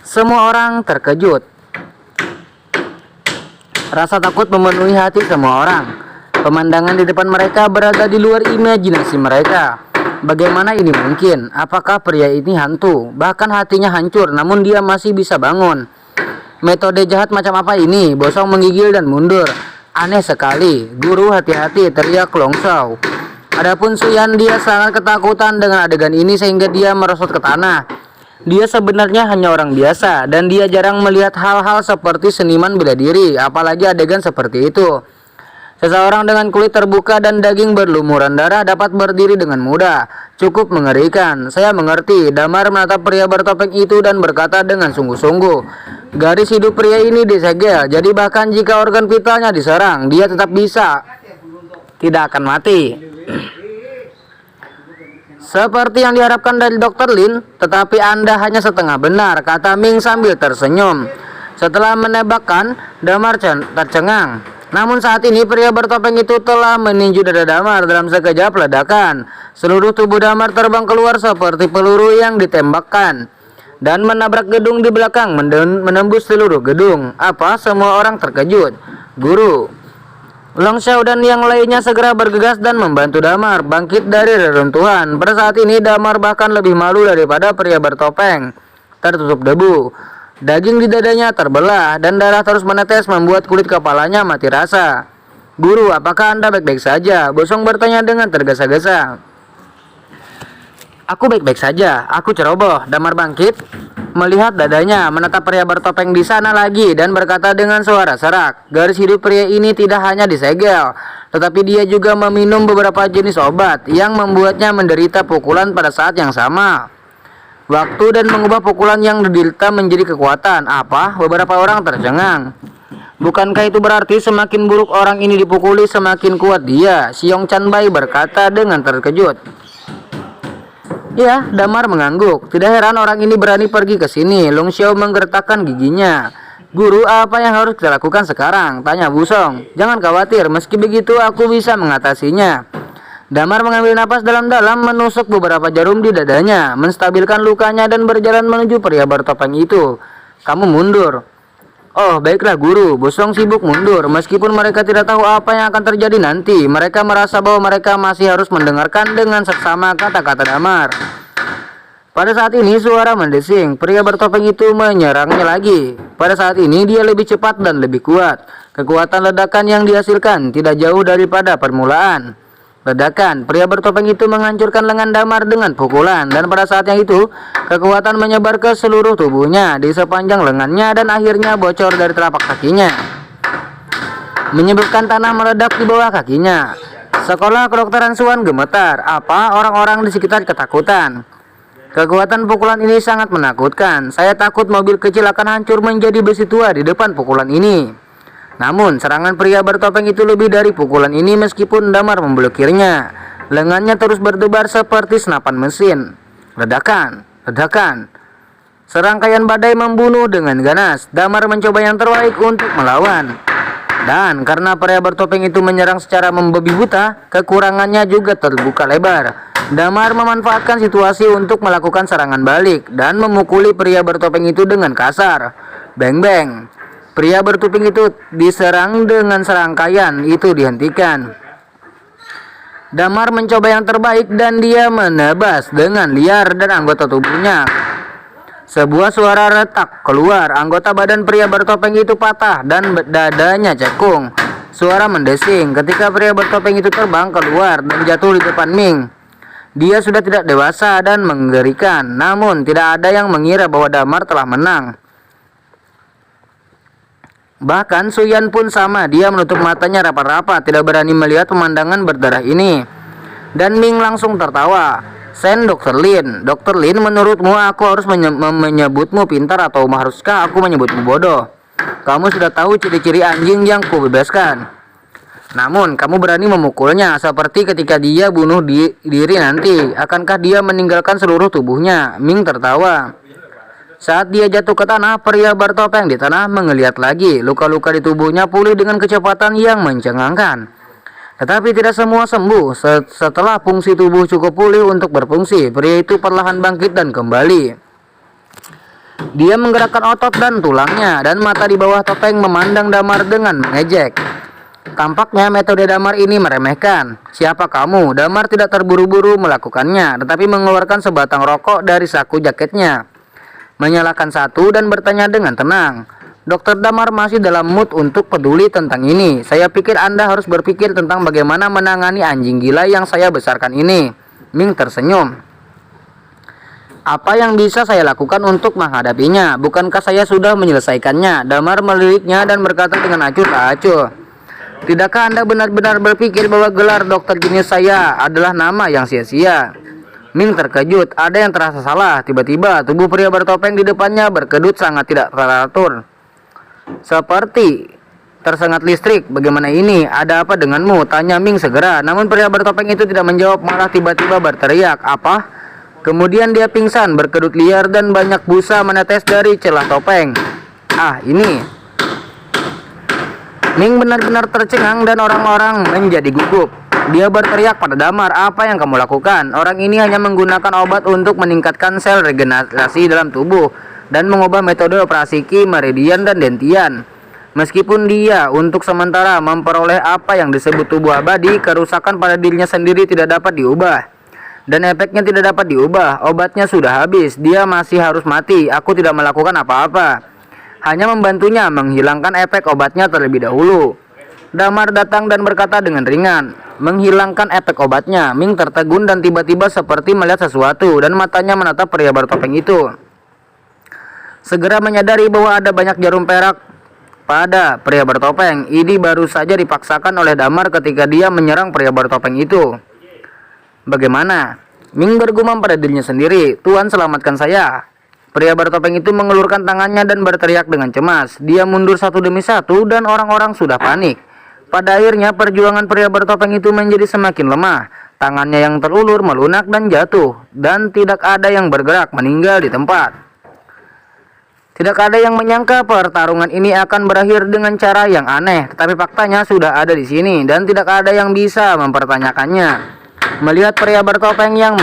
Semua orang terkejut. Rasa takut memenuhi hati semua orang. Pemandangan di depan mereka berada di luar imajinasi mereka. Bagaimana ini mungkin? Apakah pria ini hantu? Bahkan hatinya hancur, namun dia masih bisa bangun. Metode jahat macam apa ini? Bosong menggigil dan mundur. Aneh sekali. Guru, hati-hati, teriak Long Shao. Adapun Suyan, dia sangat ketakutan dengan adegan ini sehingga dia merosot ke tanah. Dia sebenarnya hanya orang biasa dan dia jarang melihat hal-hal seperti seniman bela diri, apalagi adegan seperti itu. Seseorang dengan kulit terbuka dan daging berlumuran darah dapat berdiri dengan mudah. Cukup mengerikan. Saya mengerti. Damar menatap pria bertopeng itu dan berkata dengan sungguh-sungguh, garis hidup pria ini disegel, jadi bahkan jika organ vitalnya diserang, dia tetap tidak akan mati. Seperti yang diharapkan dari Dr. Lin, tetapi Anda hanya setengah benar, kata Ming sambil tersenyum. Setelah menebakkan, Damar tercengang. Namun saat ini pria bertopeng itu telah meninju dada Damar dalam sekejap ledakan. Seluruh tubuh Damar terbang keluar seperti peluru yang ditembakkan dan menabrak gedung di belakang, menembus seluruh gedung. Apa? Semua orang terkejut. Guru, Long Shao dan yang lainnya segera bergegas dan membantu Damar bangkit dari reruntuhan. Pada saat ini Damar bahkan lebih malu daripada pria bertopeng. Tertutup debu, daging di dadanya terbelah dan darah terus menetes membuat kulit kepalanya mati rasa. Guru, apakah Anda baik-baik saja? Bosong bertanya dengan tergesa-gesa. Aku baik-baik saja, aku ceroboh. Damar bangkit, melihat dadanya, menatap pria bertopeng di sana lagi dan berkata dengan suara serak, garis hidup pria ini tidak hanya disegel, tetapi dia juga meminum beberapa jenis obat yang membuatnya menderita pukulan pada saat yang sama. Waktu dan mengubah pukulan yang diderita menjadi kekuatan. Apa? Beberapa orang tercengang. Bukankah itu berarti semakin buruk orang ini dipukuli, semakin kuat dia? Xiong Chanbai berkata dengan terkejut. Ya, Damar mengangguk. Tidak heran orang ini berani pergi ke sini. Long Xiao menggertakkan giginya. Guru, apa yang harus kita lakukan sekarang? Tanya Busong. Jangan khawatir, meski begitu aku bisa mengatasinya. Damar mengambil napas dalam-dalam, menusuk beberapa jarum di dadanya, menstabilkan lukanya dan berjalan menuju pria bertopeng itu. Kamu mundur. Oh, baiklah guru. Busong sibuk mundur. Meskipun mereka tidak tahu apa yang akan terjadi nanti, mereka merasa bahwa mereka masih harus mendengarkan dengan seksama kata-kata Damar. Pada saat ini suara mendesing. Pria bertopeng itu menyerangnya lagi. Pada saat ini dia lebih cepat dan lebih kuat. Kekuatan ledakan yang dihasilkan tidak jauh daripada permulaan. Ledakan, pria bertopeng itu menghancurkan lengan Damar dengan pukulan, dan pada saat yang itu kekuatan menyebar ke seluruh tubuhnya di sepanjang lengannya dan akhirnya bocor dari telapak kakinya, menyebabkan tanah meledak di bawah kakinya. Sekolah kedokteran Suan gemetar. Apa? Orang-orang di sekitar ketakutan. Kekuatan pukulan ini sangat menakutkan. Saya takut mobil kecil akan hancur menjadi besi tua di depan pukulan ini. Namun serangan pria bertopeng itu lebih dari pukulan ini meskipun Damar memblokirnya. Lengannya terus berdebar seperti senapan mesin. Ledakan, ledakan. Serangkaian badai membunuh dengan ganas. Damar mencoba yang terbaik untuk melawan. Dan karena pria bertopeng itu menyerang secara membabi buta, kekurangannya juga terbuka lebar. Damar memanfaatkan situasi untuk melakukan serangan balik dan memukuli pria bertopeng itu dengan kasar. Beng-beng. Pria bertopeng itu diserang dengan serangkaian itu dihentikan. Damar mencoba yang terbaik dan dia menebas dengan liar dan anggota tubuhnya. Sebuah suara retak keluar. Anggota badan pria bertopeng itu patah dan dadanya cekung. Suara mendesing ketika pria bertopeng itu terbang keluar dan jatuh di depan Ming. Dia sudah tidak dewasa dan mengerikan, namun tidak ada yang mengira bahwa Damar telah menang. Bahkan Suyan pun sama, dia menutup matanya rapat-rapat, tidak berani melihat pemandangan berdarah ini. Dan Ming langsung tertawa. Sen, Dr. Lin. Dr. Lin, menurutmu aku harus menyebutmu pintar atau haruskah aku menyebutmu bodoh? Kamu sudah tahu ciri-ciri anjing yang kubebaskan. Namun kamu berani memukulnya seperti ketika dia bunuh diri nanti. Akankah dia meninggalkan seluruh tubuhnya? Ming tertawa. Saat dia jatuh ke tanah, pria bertopeng di tanah mengeliat lagi. Luka-luka di tubuhnya pulih dengan kecepatan yang mencengangkan. Tetapi tidak semua sembuh. Setelah fungsi tubuh cukup pulih untuk berfungsi, pria itu perlahan bangkit dan kembali. Dia menggerakkan otot dan tulangnya, dan mata di bawah topeng memandang Damar dengan mengejek. Tampaknya metode Damar ini meremehkan. "Siapa kamu?" Damar tidak terburu-buru melakukannya, tetapi mengeluarkan sebatang rokok dari saku jaketnya, menyalakan satu dan bertanya dengan tenang. "Dokter Damar masih dalam mood untuk peduli tentang ini. Saya pikir Anda harus berpikir tentang bagaimana menangani anjing gila yang saya besarkan ini." Ming tersenyum. "Apa yang bisa saya lakukan untuk menghadapinya? Bukankah saya sudah menyelesaikannya?" Damar meliriknya dan berkata dengan acuh tak acuh. "Tidakkah Anda benar-benar berpikir bahwa gelar dokter jenius saya adalah nama yang sia-sia?" Ming terkejut. Ada yang terasa salah. Tiba-tiba tubuh pria bertopeng di depannya berkedut sangat tidak teratur, seperti tersengat listrik. "Bagaimana ini? Ada apa denganmu?" tanya Ming segera. Namun pria bertopeng itu tidak menjawab, malah tiba-tiba berteriak, "Apa?" Kemudian dia pingsan, berkedut liar dan banyak busa menetes dari celah topeng. "Ah, ini..." Ming benar-benar tercengang dan orang-orang menjadi gugup. Dia berteriak pada Damar, "Apa yang kamu lakukan? Orang ini hanya menggunakan obat untuk meningkatkan sel regenerasi dalam tubuh dan mengubah metode operasi Ki, Meridian, dan Dentian. Meskipun dia untuk sementara memperoleh apa yang disebut tubuh abadi, kerusakan pada dirinya sendiri tidak dapat diubah. Dan efeknya tidak dapat diubah. Obatnya sudah habis. Dia masih harus mati. Aku tidak melakukan apa-apa, hanya membantunya menghilangkan efek obatnya terlebih dahulu." Damar datang dan berkata dengan ringan, "Menghilangkan efek obatnya." Ming tertegun dan tiba-tiba seperti melihat sesuatu, dan matanya menatap pria bertopeng itu. Segera menyadari bahwa ada banyak jarum perak pada pria bertopeng. Ini baru saja dipaksakan oleh Damar ketika dia menyerang pria bertopeng itu. "Bagaimana?" Ming bergumam pada dirinya sendiri. "Tuan, selamatkan saya." Pria bertopeng itu mengulurkan tangannya dan berteriak dengan cemas. Dia mundur satu demi satu dan orang-orang sudah panik. Pada akhirnya perjuangan pria bertopeng itu menjadi semakin lemah. Tangannya yang terulur melunak dan jatuh, dan tidak ada yang bergerak, meninggal di tempat. Tidak ada yang menyangka pertarungan ini akan berakhir dengan cara yang aneh, tetapi faktanya sudah ada di sini dan tidak ada yang bisa mempertanyakannya. Melihat pria bertopeng yang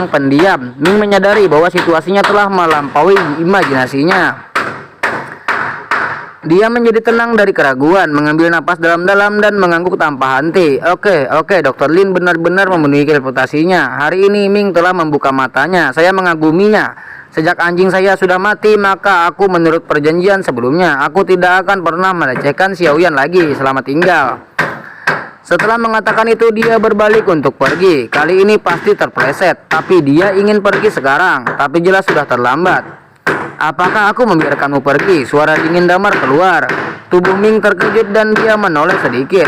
pendiam, Ming menyadari bahwa situasinya telah melampaui imajinasinya. Dia menjadi tenang dari keraguan, mengambil napas dalam-dalam dan mengangguk tanpa henti. Oke, Dr. Lin benar-benar memenuhi reputasinya. Hari ini Ming telah membuka matanya. Saya mengaguminya. Sejak anjing saya sudah mati, maka aku menurut perjanjian sebelumnya, aku tidak akan pernah melecehkan Xiaoyan lagi. Selamat tinggal." Setelah mengatakan itu, dia berbalik untuk pergi. Kali ini pasti terpleset, tapi dia ingin pergi sekarang. Tapi jelas sudah terlambat. "Apakah aku membiarkanmu pergi?" Suara dingin Damar keluar. Tubuh Ming terkejut dan dia menoleh sedikit.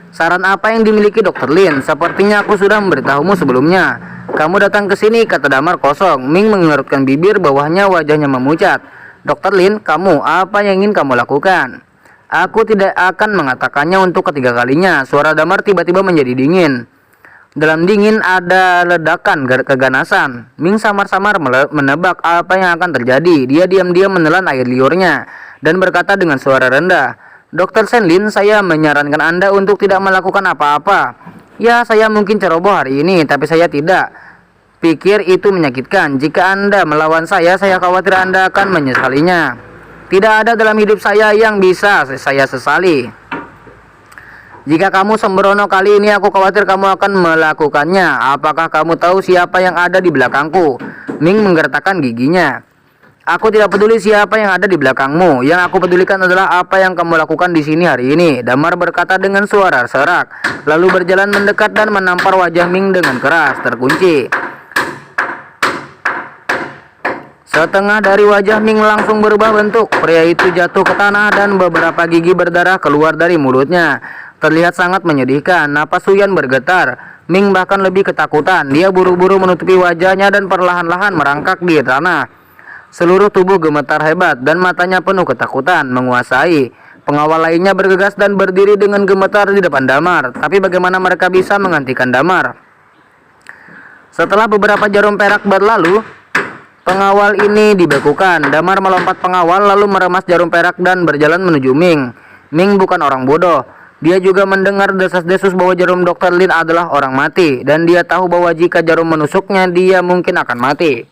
"Saran apa yang dimiliki Dr. Lin? Sepertinya aku sudah memberitahumu sebelumnya. Kamu datang ke sini," kata Damar kosong. Ming mengerutkan bibir, bawahnya wajahnya memucat. "Dr. Lin, apa yang ingin kamu lakukan?" "Aku tidak akan mengatakannya untuk ketiga kalinya." Suara Damar tiba-tiba menjadi dingin. Dalam dingin ada ledakan keganasan. Ming samar-samar menebak apa yang akan terjadi. Dia diam-diam menelan air liurnya dan berkata dengan suara rendah, "Dr. Shenlin, saya menyarankan Anda untuk tidak melakukan apa-apa. Ya, saya mungkin ceroboh hari ini, tapi saya tidak pikir itu menyakitkan. Jika Anda melawan saya khawatir Anda akan menyesalinya. Tidak ada dalam hidup saya yang bisa saya sesali. Jika kamu sembrono kali ini, aku khawatir kamu akan melakukannya. Apakah kamu tahu siapa yang ada di belakangku?" Ming menggertakkan giginya. "Aku tidak peduli siapa yang ada di belakangmu. Yang aku pedulikan adalah apa yang kamu lakukan di sini hari ini." Damar berkata dengan suara serak, lalu berjalan mendekat dan menampar wajah Ming dengan keras, terkunci. Setengah dari wajah Ming langsung berubah bentuk. Pria itu jatuh ke tanah dan beberapa gigi berdarah keluar dari mulutnya. Terlihat sangat menyedihkan. Napas Huyan bergetar. Ming bahkan lebih ketakutan. Dia buru-buru menutupi wajahnya dan perlahan-lahan merangkak di tanah. Seluruh tubuh gemetar hebat dan matanya penuh ketakutan menguasai. Pengawal lainnya bergegas dan berdiri dengan gemetar di depan Damar. Tapi bagaimana mereka bisa menghentikan Damar? Setelah beberapa jarum perak berlalu, pengawal ini dibekukan. Damar melompat pengawal lalu meremas jarum perak dan berjalan menuju Ming. Ming bukan orang bodoh. Dia juga mendengar desas-desus bahwa jarum Dr. Lin adalah orang mati. Dan dia tahu bahwa jika jarum menusuknya, dia mungkin akan mati.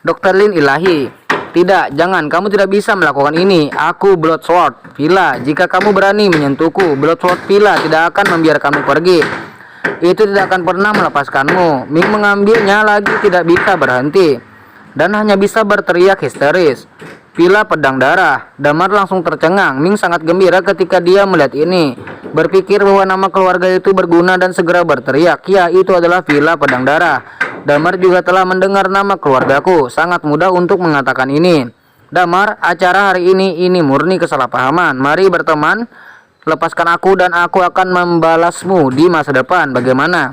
Dr. Lin ilahi. Tidak, jangan, kamu tidak bisa melakukan ini. Aku Bloodsword Villa. Jika kamu berani menyentuhku, Bloodsword Villa tidak akan membiarkanmu pergi. Itu tidak akan pernah melepaskanmu. Ming mengambilnya lagi, tidak bisa berhenti dan hanya bisa berteriak histeris. Villa pedang darah. Damar langsung tercengang. Ming sangat gembira ketika dia melihat ini. Berpikir bahwa nama keluarga itu berguna dan segera berteriak, ya, itu adalah Villa pedang darah. Damar juga telah mendengar nama keluargaku. Sangat mudah untuk mengatakan ini. Damar, acara hari ini murni kesalahpahaman. Mari berteman. Lepaskan aku dan aku akan membalasmu di masa depan. Bagaimana?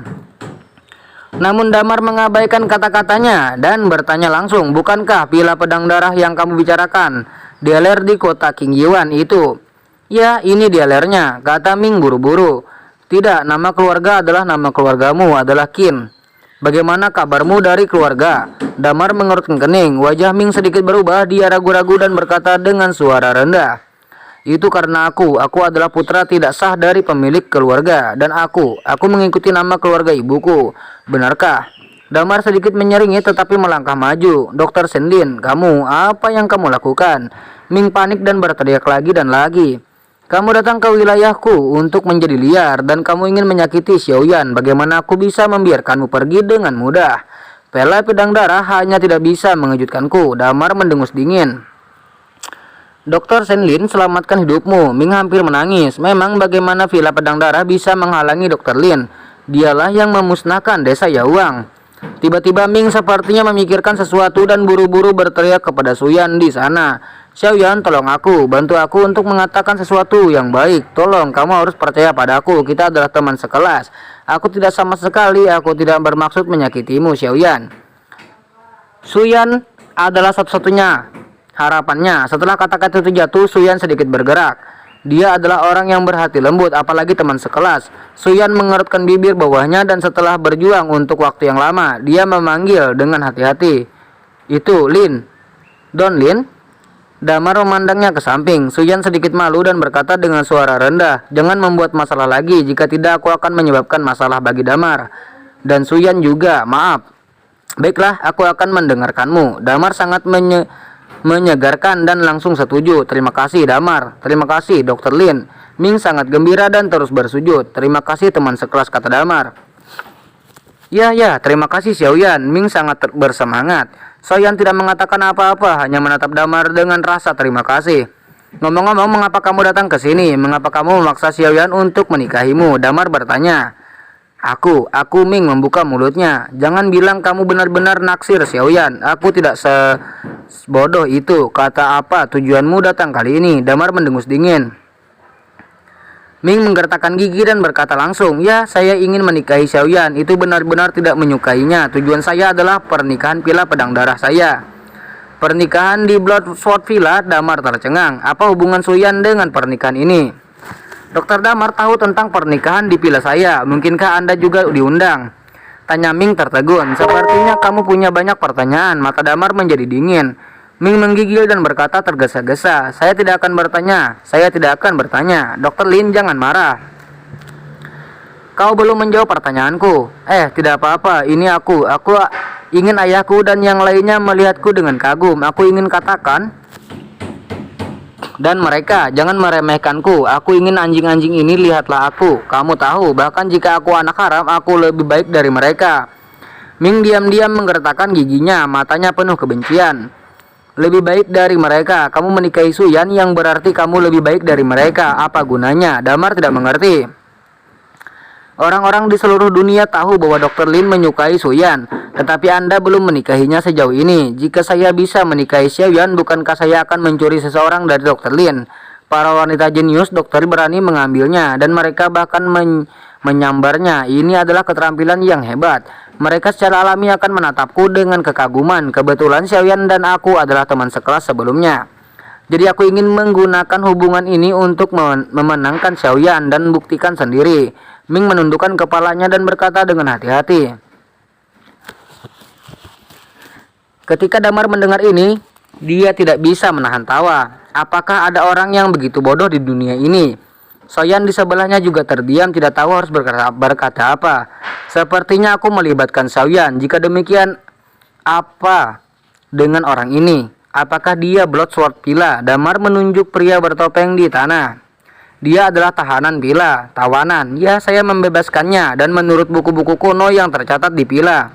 Namun Damar mengabaikan kata-katanya dan bertanya langsung, bukankah Villa pedang darah yang kamu bicarakan? Dialer di kota King Yuan itu. Ya, ini dialernya, kata Ming buru-buru. Tidak, nama keluarga adalah nama keluargamu, adalah Qin. Bagaimana kabarmu dari keluarga? Damar mengerutkan kening. Wajah Ming sedikit berubah. Dia ragu-ragu dan berkata dengan suara rendah, itu karena aku adalah putra tidak sah dari pemilik keluarga. Dan aku mengikuti nama keluarga ibuku. Benarkah? Damar sedikit menyeringi tetapi melangkah maju. Dr. Sendin, kamu, apa yang kamu lakukan? Ming panik dan berteriak lagi dan lagi. Kamu datang ke wilayahku untuk menjadi liar dan kamu ingin menyakiti Xiaoyan. Bagaimana aku bisa membiarkanmu pergi dengan mudah? Villa pedang darah hanya tidak bisa mengejutkanku. Damar mendengus dingin. Dr. Shenlin, selamatkan hidupmu. Ming hampir menangis. Memang bagaimana Villa pedang darah bisa menghalangi Dr. Lin? Dialah yang memusnahkan desa Yawang. Tiba-tiba Ming sepertinya memikirkan sesuatu dan buru-buru berteriak kepada Suyan di sana. Xiaoyan, tolong aku, bantu aku untuk mengatakan sesuatu yang baik. Tolong, kamu harus percaya padaku. Kita adalah teman sekelas. Aku tidak sama sekali, aku tidak bermaksud menyakitimu, Xiaoyan. Suyan adalah satu-satunya harapannya. Setelah kata-kata itu jatuh, Suyan sedikit bergerak. Dia adalah orang yang berhati lembut, apalagi teman sekelas. Suyan mengerutkan bibir bawahnya dan setelah berjuang untuk waktu yang lama, dia memanggil dengan hati-hati. Itu, Lin. Don Lin? Damar memandangnya ke samping. Suyan sedikit malu dan berkata dengan suara rendah, jangan membuat masalah lagi, jika tidak aku akan menyebabkan masalah bagi Damar. Dan Suyan juga, maaf. Baiklah, aku akan mendengarkanmu. Damar sangat menyegarkan dan langsung setuju. Terima kasih Damar. Terima kasih Dr. Lin. Ming sangat gembira dan terus bersujud. Terima kasih teman sekelas, kata Damar. Ya, terima kasih Xiaoyan. Ming sangat bersemangat. Xiaoyan tidak mengatakan apa-apa, hanya menatap Damar dengan rasa terima kasih. Ngomong-ngomong, mengapa kamu datang ke sini? Mengapa kamu memaksa Xiaoyan untuk menikahimu? Damar bertanya. Aku Ming membuka mulutnya. Jangan bilang kamu benar-benar naksir Xiaoyan. Aku tidak sebodoh itu. Kata apa tujuanmu datang kali ini? Damar mendengus dingin. Ming menggertakkan gigi dan berkata langsung, ya, saya ingin menikahi Xiaoyan. Itu benar-benar tidak menyukainya. Tujuan saya adalah pernikahan Villa pedang darah saya. Pernikahan di Bloodsword Villa. Damar tercengang. Apa hubungan Suyan dengan pernikahan ini? Dr. Damar tahu tentang pernikahan di villa saya. Mungkinkah Anda juga diundang? Tanya Ming tertegun. Sepertinya kamu punya banyak pertanyaan. Mata Damar menjadi dingin. Ming menggigil dan berkata tergesa-gesa, saya tidak akan bertanya. Dr. Lin, jangan marah. Kau belum menjawab pertanyaanku. Tidak apa-apa, ini aku ingin ayahku dan yang lainnya melihatku dengan kagum. Aku ingin katakan, dan mereka, jangan meremehkanku. Aku ingin anjing-anjing ini lihatlah aku. Kamu tahu, bahkan jika aku anak haram, aku lebih baik dari mereka. Ming diam-diam menggertakkan giginya, matanya penuh kebencian. Lebih baik dari mereka. Kamu menikahi Suyan yang berarti kamu lebih baik dari mereka. Apa gunanya? Damar tidak mengerti. Orang-orang di seluruh dunia tahu bahwa Dr. Lin menyukai Suyan, tetapi Anda belum menikahinya sejauh ini. Jika saya bisa menikahi Xiaoyan, bukankah saya akan mencuri seseorang dari Dr. Lin? Para wanita jenius dokter berani mengambilnya dan mereka bahkan menyambarnya. Ini adalah keterampilan yang hebat. Mereka secara alami akan menatapku dengan kekaguman. Kebetulan Xiaoyan dan aku adalah teman sekelas sebelumnya. Jadi aku ingin menggunakan hubungan ini untuk memenangkan Xiaoyan dan buktikan sendiri. Ming menundukkan kepalanya dan berkata dengan hati-hati. Ketika Damar mendengar ini, dia tidak bisa menahan tawa. Apakah ada orang yang begitu bodoh di dunia ini? Xiaoyan di sebelahnya juga terdiam, tidak tahu harus berkata apa. Sepertinya aku melibatkan Xiaoyan. Jika demikian, apa dengan orang ini. Apakah dia Bloodsword Pila? Damar menunjuk pria bertopeng di tanah. Dia adalah tahanan Pila, tawanan. Ya, saya membebaskannya dan menurut buku-buku kuno yang tercatat di Pila,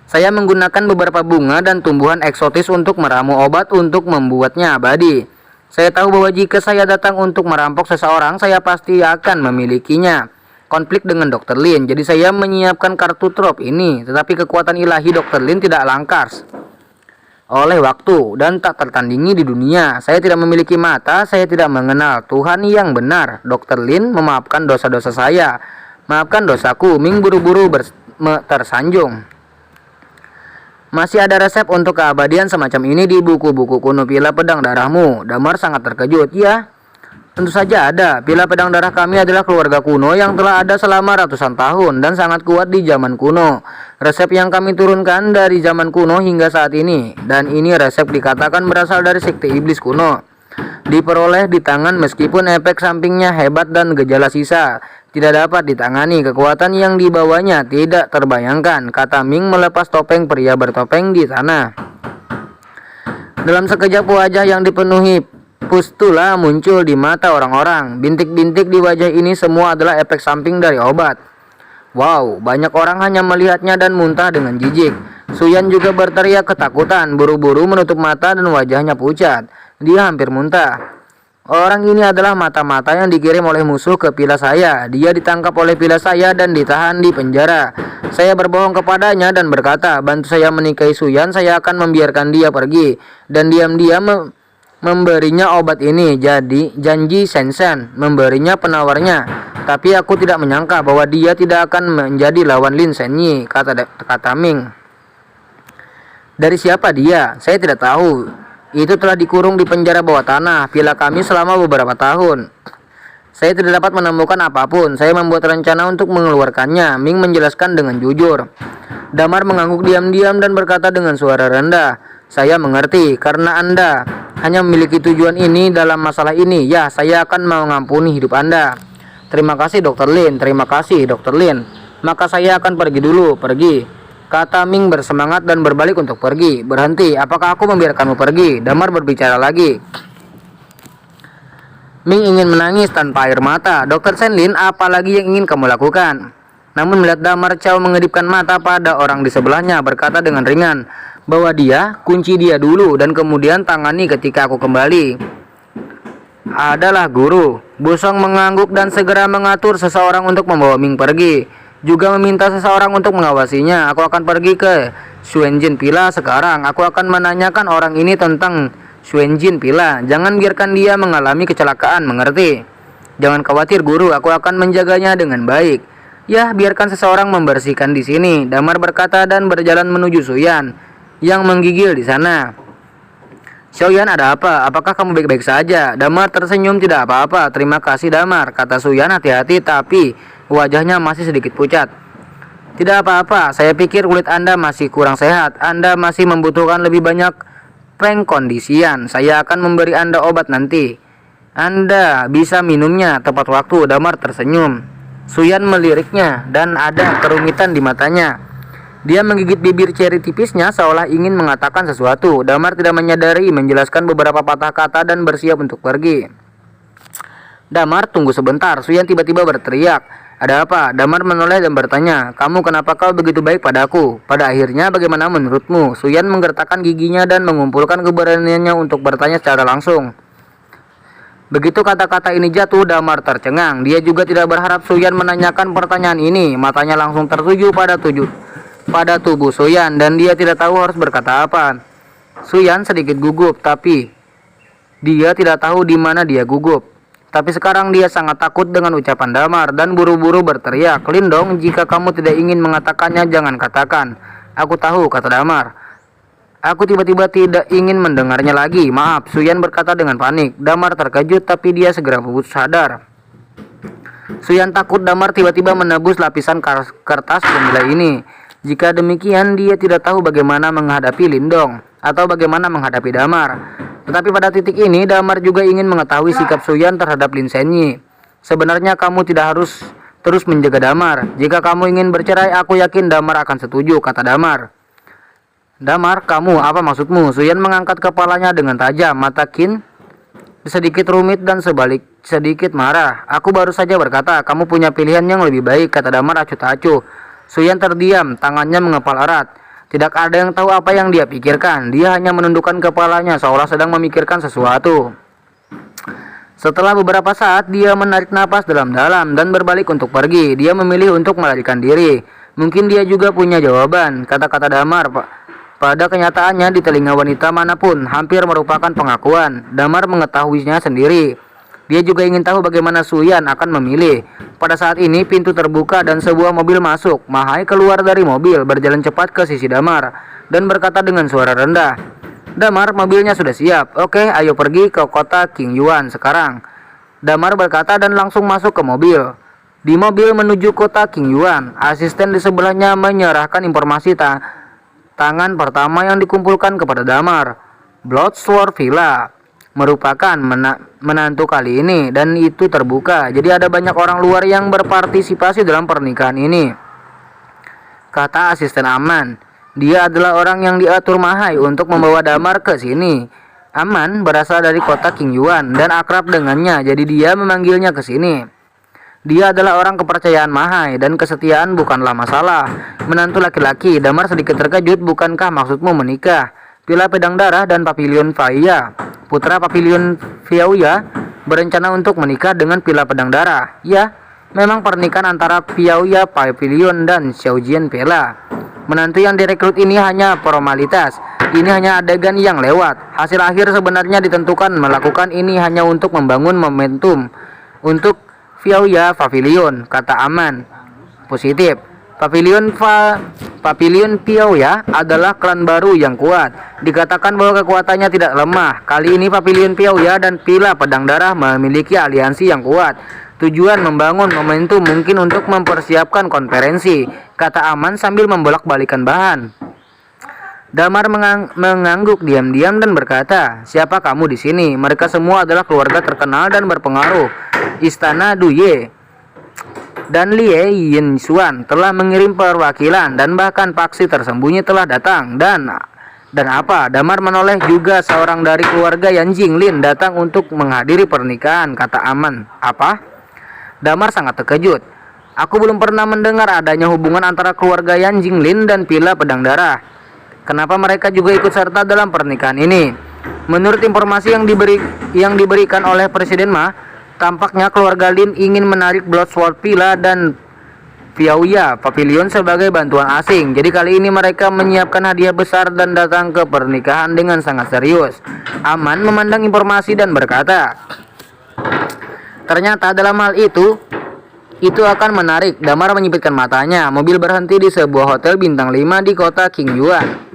saya menggunakan beberapa bunga dan tumbuhan eksotis untuk meramu obat untuk membuatnya abadi. Saya tahu bahwa jika saya datang untuk merampok seseorang, saya pasti akan memilikinya. Konflik dengan Dr. Lin, jadi saya menyiapkan kartu trop ini. Tetapi kekuatan ilahi Dr. Lin tidak langkas oleh waktu dan tak tertandingi di dunia. Saya tidak memiliki mata, saya tidak mengenal Tuhan yang benar. Dr. Lin, memaafkan dosa-dosa saya. Maafkan dosaku. Ming buru-buru tersanjung. Masih ada resep untuk keabadian semacam ini di buku-buku kuno Pila Pedang Darahmu. Damar sangat terkejut. Ya, tentu saja ada. Pila Pedang Darah kami adalah keluarga kuno yang telah ada selama ratusan tahun dan sangat kuat di zaman kuno. Resep yang kami turunkan dari zaman kuno hingga saat ini. Dan ini resep dikatakan berasal dari sekte iblis kuno. Diperoleh di tangan meskipun efek sampingnya hebat dan gejala sisa tidak dapat ditangani. Kekuatan yang dibawanya tidak terbayangkan, kata Ming melepas topeng pria bertopeng di tanah. Dalam sekejap wajah yang dipenuhi pustula muncul di mata orang-orang. Bintik-bintik di wajah ini semua adalah efek samping dari obat. Wow, banyak orang hanya melihatnya dan muntah dengan jijik. Suyan juga berteriak ketakutan, buru-buru menutup mata dan wajahnya pucat. Dia hampir muntah. Orang ini adalah mata-mata yang dikirim oleh musuh ke Pila saya. Dia ditangkap oleh Pila saya dan ditahan di penjara. Saya berbohong kepadanya dan berkata, bantu saya menikahi Suyan, saya akan membiarkan dia pergi. Dan diam-diam memberinya obat ini. Jadi janji Sensen memberinya penawarnya. Tapi aku tidak menyangka bahwa dia tidak akan menjadi lawan Lin Senyi, kata Ming. Dari siapa dia? Saya tidak tahu. Itu telah dikurung di penjara bawah tanah Pila kami selama beberapa tahun. Saya tidak dapat menemukan apapun. Saya membuat rencana untuk mengeluarkannya, Ming menjelaskan dengan jujur. Damar mengangguk diam-diam dan berkata dengan suara rendah, saya mengerti, karena Anda hanya memiliki tujuan ini dalam masalah ini. Ya, saya akan mengampuni hidup Anda. Terima kasih Dr. Lin, terima kasih Dr. Lin. Maka saya akan pergi dulu, pergi, kata Ming bersemangat dan berbalik untuk pergi. Berhenti, apakah aku membiarkanmu pergi? Damar berbicara lagi. Ming ingin menangis tanpa air mata. Dr. Senlin, apa lagi yang ingin kamu lakukan? Namun melihat Damar Chow mengedipkan mata pada orang di sebelahnya, berkata dengan ringan, bawa dia, kunci dia dulu dan kemudian tangani ketika aku kembali. Adalah guru. Busong mengangguk dan segera mengatur seseorang untuk membawa Ming pergi. Juga meminta seseorang untuk mengawasinya. Aku akan pergi ke Xuanjin Pila sekarang. Aku akan menanyakan orang ini tentang Xuanjin Pila. Jangan biarkan dia mengalami kecelakaan, mengerti? Jangan khawatir guru, aku akan menjaganya dengan baik. Ya, biarkan seseorang membersihkan di sini, Damar berkata dan berjalan menuju Suyan yang menggigil di sana. Suyan, ada apa? Apakah kamu baik-baik saja? Damar tersenyum, tidak apa-apa. Terima kasih Damar, kata Suyan hati-hati tapi wajahnya masih sedikit pucat. Tidak apa-apa, saya pikir kulit Anda masih kurang sehat. Anda masih membutuhkan lebih banyak pengkondisian. Saya akan memberi Anda obat nanti. Anda bisa minumnya tepat waktu, Damar tersenyum. Suyan meliriknya dan ada kerumitan di matanya. Dia menggigit bibir ceri tipisnya seolah ingin mengatakan sesuatu. Damar tidak menyadari, menjelaskan beberapa patah kata dan bersiap untuk pergi. Damar, tunggu sebentar. Suyan tiba-tiba berteriak. Ada apa? Damar menoleh dan bertanya, kamu kenapa kau begitu baik padaku? Pada akhirnya bagaimana menurutmu? Suyan menggertakkan giginya dan mengumpulkan keberaniannya untuk bertanya secara langsung. Begitu kata-kata ini jatuh, Damar tercengang. Dia juga tidak berharap Suyan menanyakan pertanyaan ini. Matanya langsung tertuju pada tubuh Suyan dan dia tidak tahu harus berkata apa. Suyan sedikit gugup, tapi dia tidak tahu di mana dia gugup. Tapi sekarang dia sangat takut dengan ucapan Damar dan buru-buru berteriak, Lindong, jika kamu tidak ingin mengatakannya, jangan katakan. Aku tahu, kata Damar. Aku tiba-tiba tidak ingin mendengarnya lagi. Maaf, Suyan berkata dengan panik. Damar terkejut tapi dia segera sadar. Suyan takut Damar tiba-tiba menebus lapisan kertas penilai ini. Jika demikian, dia tidak tahu bagaimana menghadapi Lindong atau bagaimana menghadapi Damar. Tetapi pada titik ini, Damar juga ingin mengetahui sikap Suyan terhadap Lin Senyi. Sebenarnya kamu tidak harus terus menjaga Damar. Jika kamu ingin bercerai, aku yakin Damar akan setuju, kata Damar. Damar, kamu, apa maksudmu? Suyan mengangkat kepalanya dengan tajam. Mata Qin sedikit rumit dan sedikit marah. Aku baru saja berkata, kamu punya pilihan yang lebih baik, kata Damar acuh-acuh. Suyan terdiam, tangannya mengepal erat. Tidak ada yang tahu apa yang dia pikirkan. Dia hanya menundukkan kepalanya seolah sedang memikirkan sesuatu. Setelah beberapa saat, dia menarik napas dalam-dalam dan berbalik untuk pergi. Dia memilih untuk melarikan diri. Mungkin dia juga punya jawaban. Kata-kata Damar pada kenyataannya di telinga wanita manapun hampir merupakan pengakuan. Damar mengetahuinya sendiri. Dia juga ingin tahu bagaimana Suyan akan memilih. Pada saat ini pintu terbuka dan sebuah mobil masuk. Mahai keluar dari mobil, berjalan cepat ke sisi Damar dan berkata dengan suara rendah, Damar, mobilnya sudah siap. Oke, ayo pergi ke kota Qingyuan sekarang. Damar berkata dan langsung masuk ke mobil. Di mobil menuju kota Qingyuan, asisten di sebelahnya menyerahkan informasi tangan pertama yang dikumpulkan kepada Damar. Bloodsworth Villa merupakan menantu kali ini dan itu terbuka. Jadi ada banyak orang luar yang berpartisipasi dalam pernikahan ini, kata asisten Aman. Dia adalah orang yang diatur Mahai untuk membawa Damar ke sini. Aman berasal dari kota Qingyuan dan akrab dengannya, jadi dia memanggilnya ke sini. Dia adalah orang kepercayaan Mahai dan kesetiaan bukanlah masalah. Menantu laki-laki, Damar sedikit terkejut. Bukankah maksudmu menikah? Pila Pedang Darah dan Pavilion Faya, putra Pavilion Fiauya, berencana untuk menikah dengan Pila Pedang Darah. Ya, memang pernikahan antara Fiauya Pavilion dan Xiaojian Pela. Menantu yang direkrut ini hanya formalitas. Ini hanya adegan yang lewat. Hasil akhir sebenarnya ditentukan. Melakukan ini hanya untuk membangun momentum untuk Fiauya Pavilion, kata Aman. Positif. Pavilion Fiauya adalah klan baru yang kuat. Dikatakan bahwa kekuatannya tidak lemah. Kali ini Pavilion Fiauya dan Pila Pedang Darah memiliki aliansi yang kuat. Tujuan membangun momentum mungkin untuk mempersiapkan konferensi, kata Aman sambil membolak-balikan bahan. Damar mengangguk diam-diam dan berkata, siapa kamu di sini? Mereka semua adalah keluarga terkenal dan berpengaruh. Istana Duye dan Lie Yinxuan telah mengirim perwakilan dan bahkan paksi tersembunyi telah datang. Dan apa? Damar menoleh. Juga seorang dari keluarga Yan Jinglin datang untuk menghadiri pernikahan, kata Aman. Apa? Damar sangat terkejut. Aku belum pernah mendengar adanya hubungan antara keluarga Yan Jinglin dan Pila Pedang Darah. Kenapa mereka juga ikut serta dalam pernikahan ini? Menurut informasi yang diberikan oleh Presiden Ma, tampaknya keluarga Lin ingin menarik Bloodsworth Pila dan Fiauya Pavilion sebagai bantuan asing. Jadi kali ini mereka menyiapkan hadiah besar dan datang ke pernikahan dengan sangat serius. Aman memandang informasi dan berkata, ternyata dalam hal itu akan menarik. Damar menyipitkan matanya. Mobil berhenti di sebuah hotel bintang 5 di kota Qingyuan.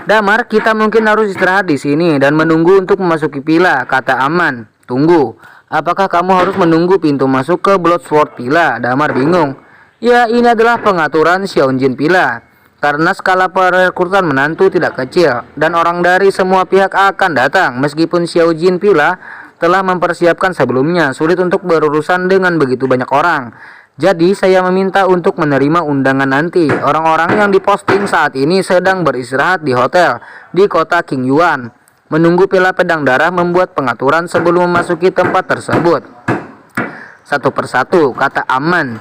Damar, kita mungkin harus istirahat di sini dan menunggu untuk memasuki Pila, kata Aman. Tunggu, apakah kamu harus menunggu pintu masuk ke Bloodsworth Pila? Damar bingung. Ya, ini adalah pengaturan Xiaojin Pila. Karena skala perekrutan menantu tidak kecil dan orang dari semua pihak akan datang. Meskipun Xiaojin Pila telah mempersiapkan sebelumnya, sulit untuk berurusan dengan begitu banyak orang. Jadi saya meminta untuk menerima undangan nanti. Orang-orang yang diposting saat ini sedang beristirahat di hotel di kota Qingyuan. Menunggu Pila Pedang Darah membuat pengaturan sebelum memasuki tempat tersebut. Satu persatu, kata Aman.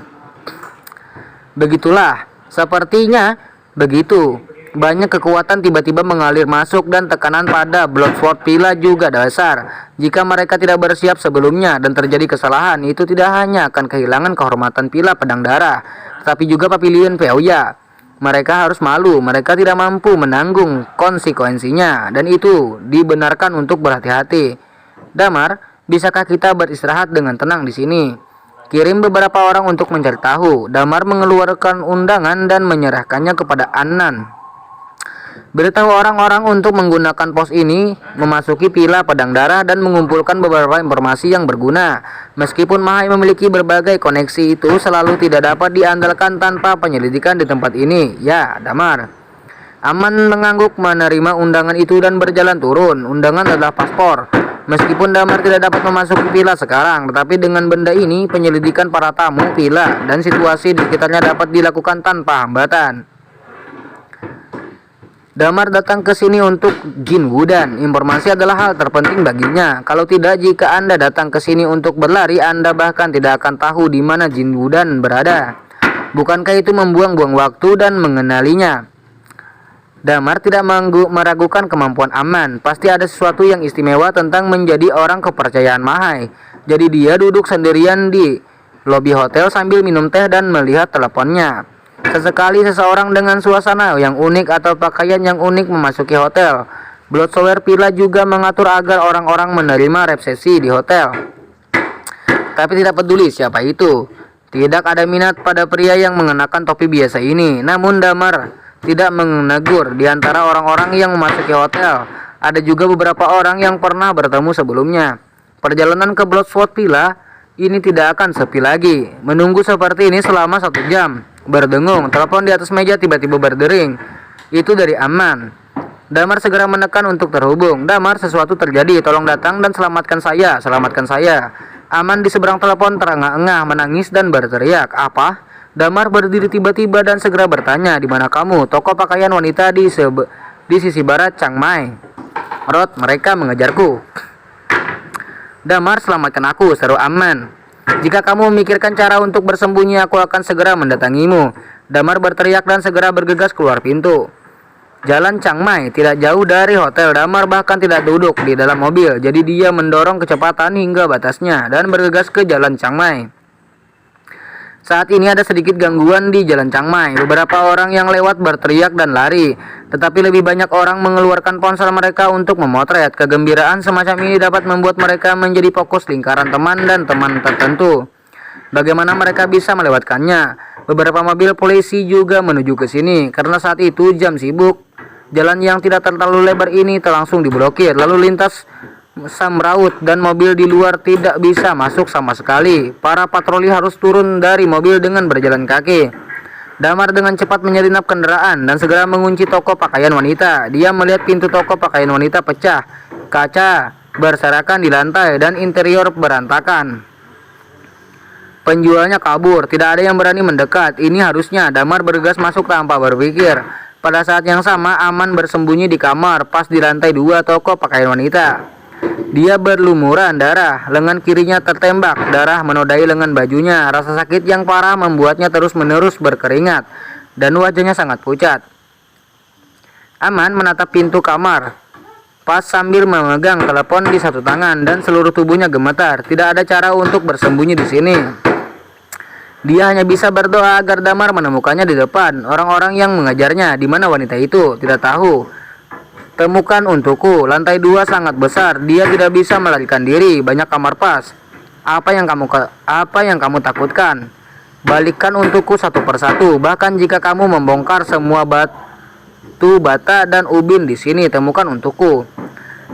Begitulah, sepertinya begitu. Banyak kekuatan tiba-tiba mengalir masuk dan tekanan pada Bloodsworth Pila juga dasar. Jika mereka tidak bersiap sebelumnya dan terjadi kesalahan, itu tidak hanya akan kehilangan kehormatan Pila Pedang Darah, tapi juga Pavilion Fiauya. Mereka harus malu, mereka tidak mampu menanggung konsekuensinya, dan itu dibenarkan untuk berhati-hati. Damar, bisakah kita beristirahat dengan tenang di sini? Kirim beberapa orang untuk mencari tahu. Damar mengeluarkan undangan dan menyerahkannya kepada Annan. Beritahu orang-orang untuk menggunakan pos ini memasuki Pila Pedang Darah dan mengumpulkan beberapa informasi yang berguna. Meskipun Mahai memiliki berbagai koneksi, itu selalu tidak dapat diandalkan tanpa penyelidikan di tempat ini. Ya, Damar. Aman mengangguk menerima undangan itu dan berjalan turun. Undangan adalah paspor. Meskipun Damar tidak dapat memasuki Pila sekarang, tetapi dengan benda ini penyelidikan para tamu Pila dan situasi di sekitarnya dapat dilakukan tanpa hambatan. Damar datang ke sini untuk Jin Woodan. Informasi adalah hal terpenting baginya. Kalau tidak, jika Anda datang ke sini untuk berlari, Anda bahkan tidak akan tahu di mana Jin Woodan berada. Bukankah itu membuang-buang waktu dan mengenalinya? Damar tidak meragukan kemampuan Aman. Pasti ada sesuatu yang istimewa tentang menjadi orang kepercayaan Mahai. Jadi dia duduk sendirian di lobi hotel sambil minum teh dan melihat teleponnya. Sesekali seseorang dengan suasana yang unik atau pakaian yang unik memasuki hotel. Bloodsower Villa juga mengatur agar orang-orang menerima resepsi di hotel. Tapi tidak peduli siapa itu. Tidak ada minat pada pria yang mengenakan topi biasa ini. Namun Damar tidak menegur. Di antara orang-orang yang memasuki hotel, ada juga beberapa orang yang pernah bertemu sebelumnya. Perjalanan ke Bloodsower Villa ini tidak akan sepi lagi. Menunggu seperti ini selama 1 jam. Berdengung, telepon di atas meja tiba-tiba berdering. Itu dari Aman. Damar segera menekan untuk terhubung. Damar, sesuatu terjadi, tolong datang dan selamatkan saya, selamatkan saya. Aman di seberang telepon terengah-engah, menangis dan berteriak. Apa? Damar berdiri tiba-tiba dan segera bertanya, di mana kamu? Toko pakaian wanita di sisi barat Chiang Mai. Rod, mereka mengejarku. Damar, selamatkan aku, seru Aman. Jika kamu memikirkan cara untuk bersembunyi, aku akan segera mendatangimu. Damar berteriak dan segera bergegas keluar pintu. Jalan Chiang Mai tidak jauh dari hotel. Damar bahkan tidak duduk di dalam mobil, jadi dia mendorong kecepatan hingga batasnya dan bergegas ke jalan Chiang Mai. Saat ini ada sedikit gangguan di jalan Chiang Mai. Beberapa orang yang lewat berteriak dan lari, tetapi lebih banyak orang mengeluarkan ponsel mereka untuk memotret. Kegembiraan semacam ini dapat membuat mereka menjadi fokus lingkaran teman dan teman tertentu. Bagaimana mereka bisa melewatkannya? Beberapa mobil polisi juga menuju ke sini karena saat itu jam sibuk. Jalan yang tidak terlalu lebar ini langsung diblokir, lalu lintas semraut dan mobil di luar tidak bisa masuk sama sekali. Para patroli harus turun dari mobil dengan berjalan kaki. Damar dengan cepat menyelinap kendaraan dan segera mengunci toko pakaian wanita. Dia melihat pintu toko pakaian wanita pecah, kaca berserakan di lantai dan interior berantakan. Penjualnya kabur, tidak ada yang berani mendekat. Ini harusnya Damar bergegas masuk tanpa berpikir. Pada saat yang sama, Aman bersembunyi di kamar pas di lantai 2 toko pakaian wanita. Dia berlumuran darah, lengan kirinya tertembak, darah menodai lengan bajunya. Rasa sakit yang parah membuatnya terus-menerus berkeringat dan wajahnya sangat pucat. Aman menatap pintu kamar pas sambil memegang telepon di satu tangan dan seluruh tubuhnya gemetar. Tidak ada cara untuk bersembunyi di sini. Dia hanya bisa berdoa agar Damar menemukannya di depan. Orang-orang yang mengejarnya, di mana wanita itu? Tidak tahu. Temukan untukku. Lantai 2 sangat besar. Dia tidak bisa melarikan diri. Banyak kamar pas. Apa yang kamu takutkan? Balikkan untukku satu persatu. Bahkan jika kamu membongkar semua batu bata dan ubin di sini, temukan untukku.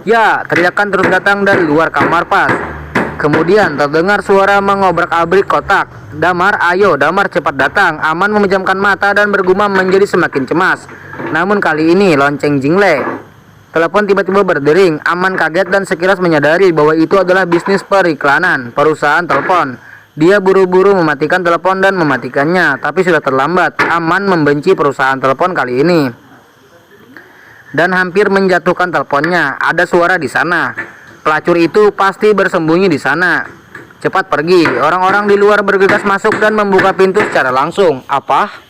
Ya, teriakan terus datang dari luar kamar pas. Kemudian terdengar suara mengobrak-abrik kotak. Damar, ayo, Damar cepat datang. Aman memejamkan mata dan bergumam menjadi semakin cemas. Namun kali ini lonceng Jingle. Telepon tiba-tiba berdering. Aman kaget dan sekilas menyadari bahwa itu adalah bisnis periklanan perusahaan telepon. Dia buru-buru mematikan telepon dan mematikannya, tapi sudah terlambat. Aman membenci perusahaan telepon kali ini dan hampir menjatuhkan teleponnya. Ada suara di sana. Pelacur itu pasti bersembunyi di sana. Cepat pergi. Orang-orang di luar bergegas masuk dan membuka pintu secara langsung. Apa?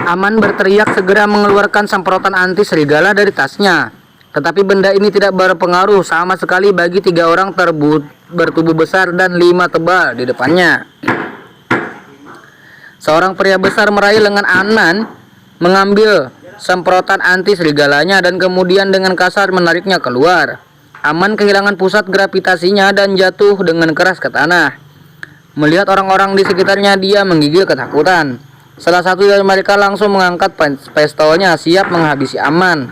Aman berteriak segera mengeluarkan semprotan anti serigala dari tasnya. Tetapi benda ini tidak berpengaruh sama sekali bagi 3 orang bertubuh besar dan 5 tebal di depannya. Seorang pria besar meraih lengan Aman, mengambil semprotan anti serigalanya dan kemudian dengan kasar menariknya keluar. Aman kehilangan pusat gravitasinya dan jatuh dengan keras ke tanah. Melihat orang-orang di sekitarnya, dia menggigil ketakutan. Salah satu dari mereka langsung mengangkat pistolnya siap menghabisi Aman.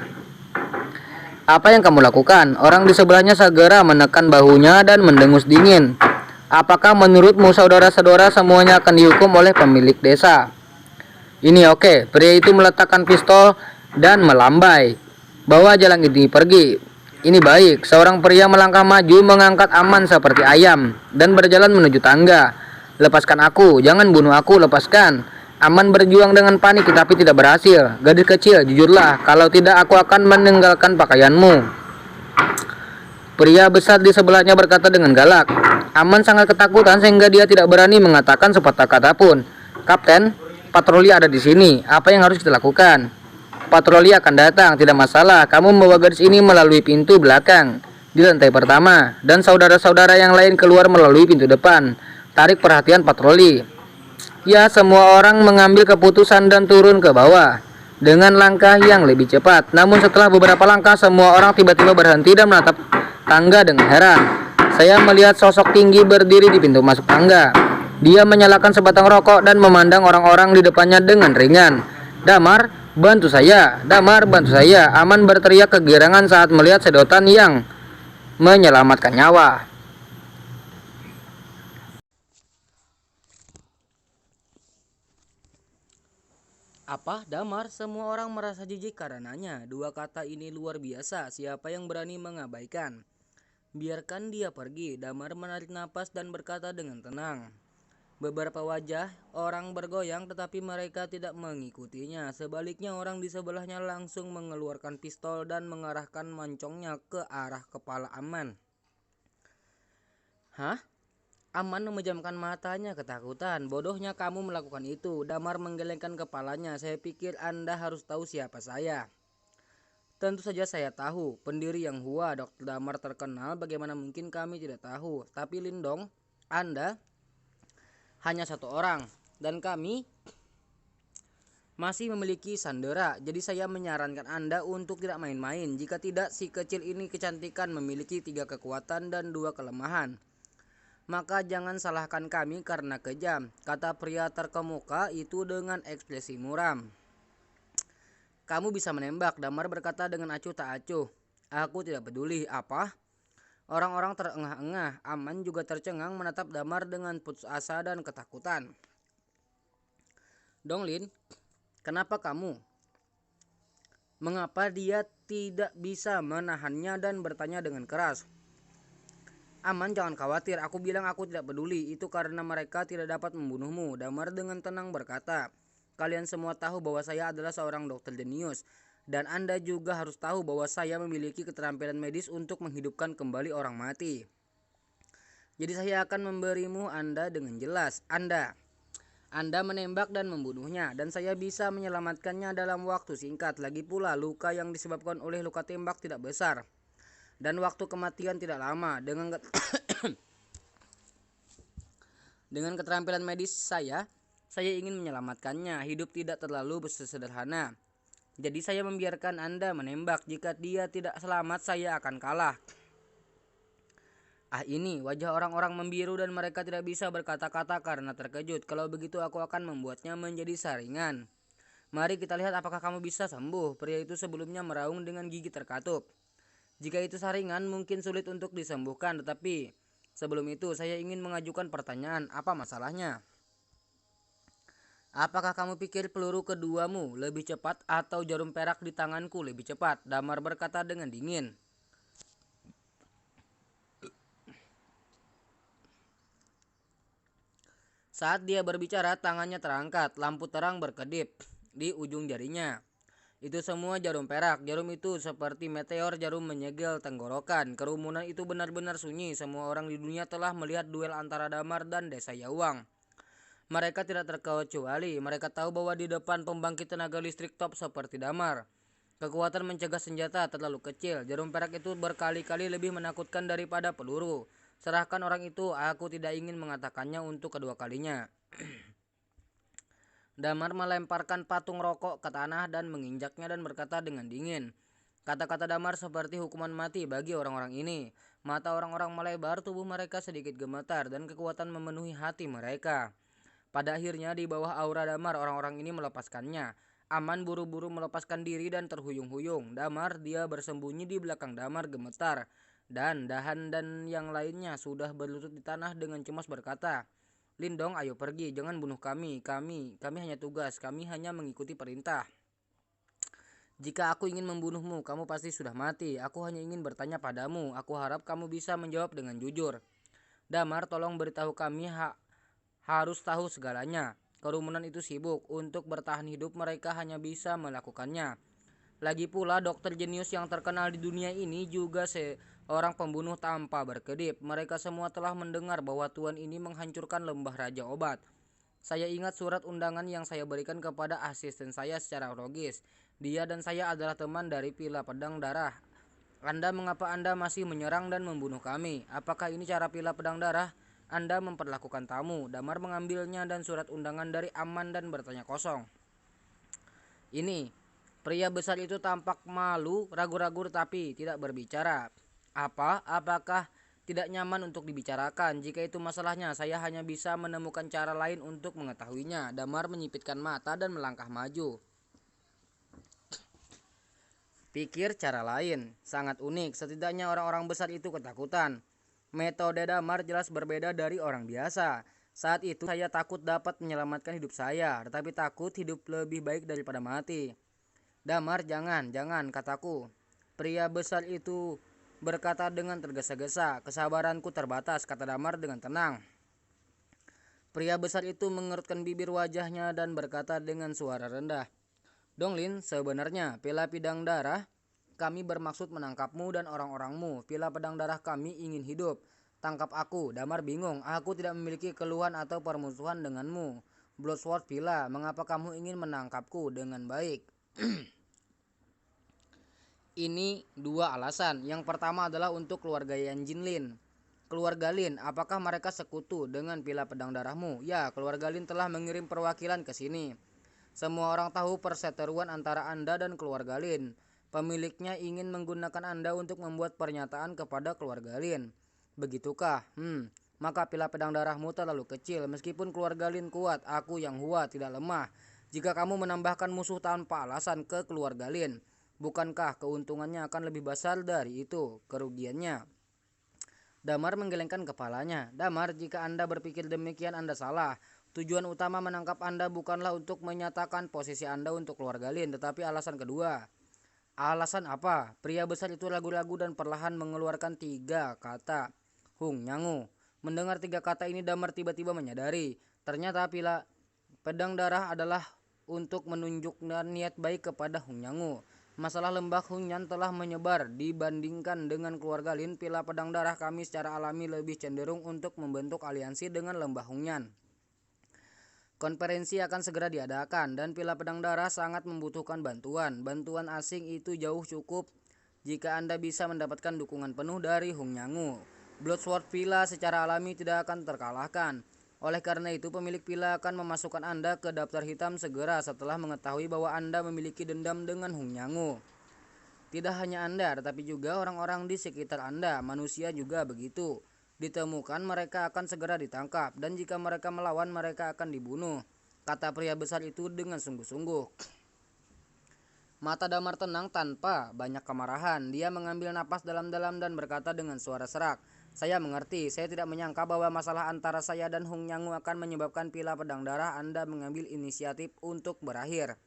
Apa yang kamu lakukan? Orang di sebelahnya segera menekan bahunya dan mendengus dingin. Apakah menurutmu saudara-saudara semuanya akan dihukum oleh pemilik desa? Ini oke. Pria itu meletakkan pistol dan melambai. Bawa jalan ini pergi. Ini baik. Seorang pria melangkah maju mengangkat Aman seperti ayam dan berjalan menuju tangga. Lepaskan aku, jangan bunuh aku, lepaskan. Aman berjuang dengan panik tetapi tidak berhasil. Gadis kecil, jujurlah, kalau tidak aku akan meninggalkan pakaianmu. Pria besar di sebelahnya berkata dengan galak. Aman sangat ketakutan sehingga dia tidak berani mengatakan sepatah kata pun. Kapten, patroli ada di sini. Apa yang harus kita lakukan? Patroli akan datang, tidak masalah. Kamu membawa gadis ini melalui pintu belakang di lantai pertama, dan saudara-saudara yang lain keluar melalui pintu depan. Tarik perhatian patroli. Ya, semua orang mengambil keputusan dan turun ke bawah dengan langkah yang lebih cepat. Namun setelah beberapa langkah, semua orang tiba-tiba berhenti dan menatap tangga dengan heran. Saya melihat sosok tinggi berdiri di pintu masuk tangga. Dia menyalakan sebatang rokok dan memandang orang-orang di depannya dengan ringan. Damar, bantu saya! Damar, bantu saya! Aman berteriak kegirangan saat melihat sedotan yang menyelamatkan nyawa. Apa, Damar? Semua orang merasa jijik karenanya. Dua kata ini luar biasa. Siapa yang berani mengabaikan? Biarkan dia pergi. Damar menarik napas dan berkata dengan tenang. Beberapa wajah orang bergoyang tetapi mereka tidak mengikutinya. Sebaliknya orang di sebelahnya langsung mengeluarkan pistol dan mengarahkan moncongnya ke arah kepala Aman. Hah? Aman memejamkan matanya ketakutan. Bodohnya kamu melakukan itu. Damar menggelengkan kepalanya. Saya pikir Anda harus tahu siapa saya. Tentu saja saya tahu. Pendiri yang Hua, Dr. Damar terkenal. Bagaimana mungkin kami tidak tahu? Tapi Lindong, Anda hanya satu orang. Dan kami masih memiliki sandera. Jadi saya menyarankan Anda untuk tidak main-main. Jika tidak, si kecil ini kecantikan memiliki 3 kekuatan dan 2 kelemahan. Maka jangan salahkan kami karena kejam, kata pria terkemuka itu dengan ekspresi muram. Kamu bisa menembak, Damar berkata dengan acuh tak acuh. Aku tidak peduli, apa? Orang-orang terengah-engah. Aman juga tercengang menatap Damar dengan putus asa dan ketakutan. Donglin, kenapa kamu? Mengapa dia tidak bisa menahannya dan bertanya dengan keras? Aman, jangan khawatir, aku bilang aku tidak peduli, itu karena mereka tidak dapat membunuhmu. Damar dengan tenang berkata, kalian semua tahu bahwa saya adalah seorang dokter jenius, dan Anda juga harus tahu bahwa saya memiliki keterampilan medis untuk menghidupkan kembali orang mati. Jadi saya akan memberimu Anda dengan jelas. Anda menembak dan membunuhnya, dan saya bisa menyelamatkannya dalam waktu singkat. Lagi pula luka yang disebabkan oleh luka tembak tidak besar. Dan waktu kematian tidak lama. Dengan keterampilan medis saya ingin menyelamatkannya. Hidup tidak terlalu sederhana. Jadi saya membiarkan Anda menembak. Jika dia tidak selamat, saya akan kalah. Ini wajah orang-orang membiru dan mereka tidak bisa berkata-kata karena terkejut. Kalau begitu aku akan membuatnya menjadi saringan. Mari kita lihat apakah kamu bisa sembuh. Pria itu sebelumnya meraung dengan gigi terkatup. Jika itu saringan mungkin sulit untuk disembuhkan, tetapi sebelum itu saya ingin mengajukan pertanyaan, apa masalahnya? Apakah kamu pikir peluru keduamu lebih cepat atau jarum perak di tanganku lebih cepat? Damar berkata dengan dingin. Saat dia berbicara, tangannya terangkat, lampu terang berkedip di ujung jarinya. Itu semua jarum perak. Jarum itu seperti meteor jarum menyegel tenggorokan. Kerumunan itu benar-benar sunyi. Semua orang di dunia telah melihat duel antara Damar dan Desa Yawang. Mereka tidak terkecuali. Mereka tahu bahwa di depan pembangkit tenaga listrik top seperti Damar, kekuatan mencegah senjata terlalu kecil. Jarum perak itu berkali-kali lebih menakutkan daripada peluru. Serahkan orang itu. Aku tidak ingin mengatakannya untuk kedua kalinya. Damar melemparkan patung rokok ke tanah dan menginjaknya dan berkata dengan dingin. Kata-kata Damar seperti hukuman mati bagi orang-orang ini. Mata orang-orang melebar, tubuh mereka sedikit gemetar dan kekuatan memenuhi hati mereka. Pada akhirnya di bawah aura Damar orang-orang ini melepaskannya. Aman buru-buru melepaskan diri dan terhuyung-huyung. Damar, dia bersembunyi di belakang Damar gemetar. Dan Dahan dan yang lainnya sudah berlutut di tanah dengan cemas berkata, Lindong, ayo pergi, jangan bunuh kami. Kami hanya tugas, kami hanya mengikuti perintah. Jika aku ingin membunuhmu, kamu pasti sudah mati. Aku hanya ingin bertanya padamu. Aku harap kamu bisa menjawab dengan jujur. Damar, tolong beritahu kami, harus tahu segalanya. Kerumunan itu sibuk. Untuk bertahan hidup mereka hanya bisa melakukannya. Lagi pula dokter jenius yang terkenal di dunia ini juga seorang pembunuh tanpa berkedip. Mereka semua telah mendengar bahwa Tuan ini menghancurkan lembah Raja Obat. Saya ingat surat undangan yang saya berikan kepada asisten saya secara logis. Dia dan saya adalah teman dari Pila Pedang Darah. Mengapa Anda masih menyerang dan membunuh kami? Apakah ini cara Pila Pedang Darah? Anda memperlakukan tamu. Damar mengambilnya dan surat undangan dari Aman dan bertanya kosong. Ini, pria besar itu tampak malu, ragu-ragu tapi tidak berbicara. Apakah tidak nyaman untuk dibicarakan? Jika itu masalahnya, saya hanya bisa menemukan cara lain untuk mengetahuinya. Damar menyipitkan mata dan melangkah maju. Pikir cara lain, sangat unik. Setidaknya orang-orang besar itu ketakutan. Metode Damar jelas berbeda dari orang biasa. Saat itu saya takut dapat menyelamatkan hidup saya, tetapi takut hidup lebih baik daripada mati. Damar, jangan, kataku. Pria besar itu berkata dengan tergesa-gesa. Kesabaranku terbatas, kata Damar dengan tenang. Pria besar itu mengerutkan bibir wajahnya dan berkata dengan suara rendah. Donglin, sebenarnya Pila Pedang Darah, kami bermaksud menangkapmu dan orang-orangmu. Pila Pedang Darah kami ingin hidup. Tangkap aku. Damar bingung. Aku tidak memiliki keluhan atau permusuhan denganmu. Bloodsword Pila, mengapa kamu ingin menangkapku dengan baik? Ini dua alasan. Yang pertama adalah untuk keluarga Yan Jinlin. Keluarga Lin, apakah mereka sekutu dengan Pila Pedang Darahmu? Ya, keluarga Lin telah mengirim perwakilan ke sini. Semua orang tahu perseteruan antara Anda dan keluarga Lin. Pemiliknya ingin menggunakan Anda untuk membuat pernyataan kepada keluarga Lin. Begitukah? Maka Pila Pedang Darahmu terlalu kecil. Meskipun keluarga Lin kuat, aku yang Hua tidak lemah. Jika kamu menambahkan musuh tanpa alasan ke keluarga Lin, bukankah keuntungannya akan lebih besar dari itu, kerugiannya? Damar menggelengkan kepalanya. Damar, jika Anda berpikir demikian Anda salah. Tujuan utama menangkap Anda bukanlah untuk menyatakan posisi Anda untuk keluarga Lin, tetapi alasan kedua. Alasan apa? Pria besar itu ragu-ragu dan perlahan mengeluarkan 3 kata. Hung Nyangu. Mendengar 3 kata ini Damar tiba-tiba menyadari. Ternyata Pila Pedang Darah adalah untuk menunjukkan niat baik kepada Hung Nyangu. Masalah lembah Hunyan telah menyebar. Dibandingkan dengan keluarga Lin, Pila Pedang Darah kami secara alami lebih cenderung untuk membentuk aliansi dengan lembah Hunyan. Konferensi akan segera diadakan dan Pila Pedang Darah sangat membutuhkan bantuan. Bantuan asing itu jauh cukup jika Anda bisa mendapatkan dukungan penuh dari Hung Nyangu. Bloodsword Pila secara alami tidak akan terkalahkan. Oleh karena itu pemilik Pila akan memasukkan Anda ke daftar hitam segera setelah mengetahui bahwa Anda memiliki dendam dengan Hung Nyangu. Tidak hanya Anda, tetapi juga orang-orang di sekitar Anda, manusia juga begitu. Ditemukan mereka akan segera ditangkap, dan jika mereka melawan mereka akan dibunuh, kata pria besar itu dengan sungguh-sungguh. Mata Damar tenang tanpa banyak kemarahan. Dia mengambil napas dalam-dalam dan berkata dengan suara serak, saya mengerti, saya tidak menyangka bahwa masalah antara saya dan Hung Nyangu akan menyebabkan Pila Pedang Darah Anda mengambil inisiatif untuk berakhir.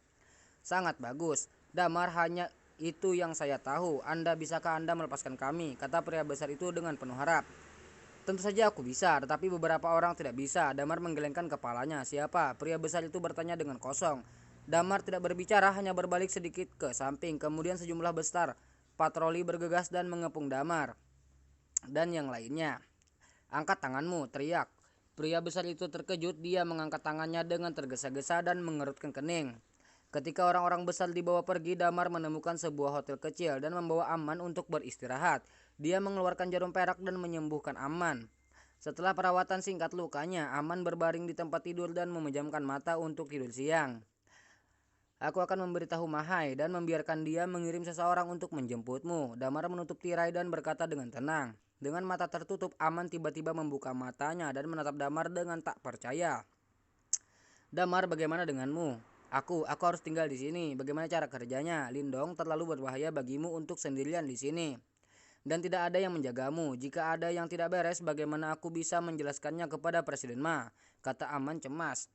Sangat bagus, Damar, hanya itu yang saya tahu. Bisakah Anda melepaskan kami? Kata pria besar itu dengan penuh harap. Tentu saja aku bisa, tetapi beberapa orang tidak bisa. Damar menggelengkan kepalanya. Siapa? Pria besar itu bertanya dengan kosong. Damar tidak berbicara, hanya berbalik sedikit ke samping. Kemudian sejumlah besar patroli bergegas dan mengepung Damar dan yang lainnya. Angkat tanganmu, teriak. Pria besar itu terkejut. Dia mengangkat tangannya dengan tergesa-gesa dan mengerutkan kening. Ketika orang-orang besar dibawa pergi, Damar menemukan sebuah hotel kecil dan membawa Aman untuk beristirahat. Dia mengeluarkan jarum perak dan menyembuhkan Aman. Setelah perawatan singkat lukanya, Aman berbaring di tempat tidur dan memejamkan mata untuk tidur siang. Aku akan memberitahu Mahai dan membiarkan dia mengirim seseorang untuk menjemputmu. Damar menutup tirai dan berkata dengan tenang. Dengan mata tertutup, Aman tiba-tiba membuka matanya dan menatap Damar dengan tak percaya. Damar, bagaimana denganmu? Aku harus tinggal di sini. Bagaimana cara kerjanya? Lindong terlalu berbahaya bagimu untuk sendirian di sini. Dan tidak ada yang menjagamu. Jika ada yang tidak beres, bagaimana aku bisa menjelaskannya kepada Presiden Ma? Kata Aman cemas.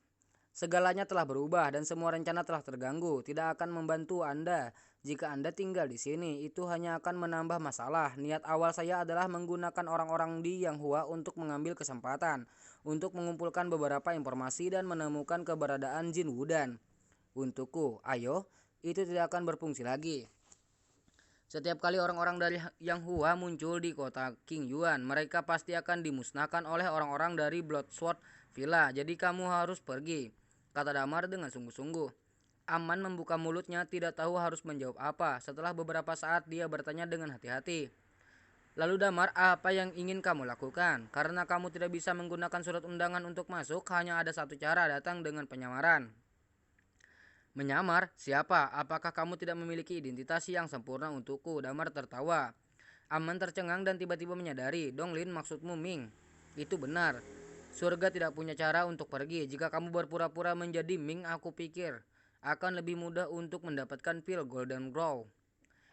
Segalanya telah berubah dan semua rencana telah terganggu. Tidak akan membantu Anda jika Anda tinggal di sini. Itu hanya akan menambah masalah. Niat awal saya adalah menggunakan orang-orang di Yang Hua untuk mengambil kesempatan, untuk mengumpulkan beberapa informasi dan menemukan keberadaan Jin Wudan. Untukku, ayo, itu tidak akan berfungsi lagi. Setiap kali orang-orang dari Yang Hua muncul di kota King Yuan, mereka pasti akan dimusnahkan oleh orang-orang dari Bloodsword Villa. Jadi kamu harus pergi, kata Damar dengan sungguh-sungguh. Aman membuka mulutnya, tidak tahu harus menjawab apa. Setelah beberapa saat dia bertanya dengan hati-hati. Lalu Damar, apa yang ingin kamu lakukan? Karena kamu tidak bisa menggunakan surat undangan untuk masuk, hanya ada satu cara, datang dengan penyamaran. Menyamar? Siapa? Apakah kamu tidak memiliki identitas yang sempurna untukku? Damar tertawa. Aman tercengang dan tiba-tiba menyadari. Donglin, maksudmu Ming? Itu benar. Surga tidak punya cara untuk pergi. Jika kamu berpura-pura menjadi Ming, aku pikir akan lebih mudah untuk mendapatkan pil Golden Grow.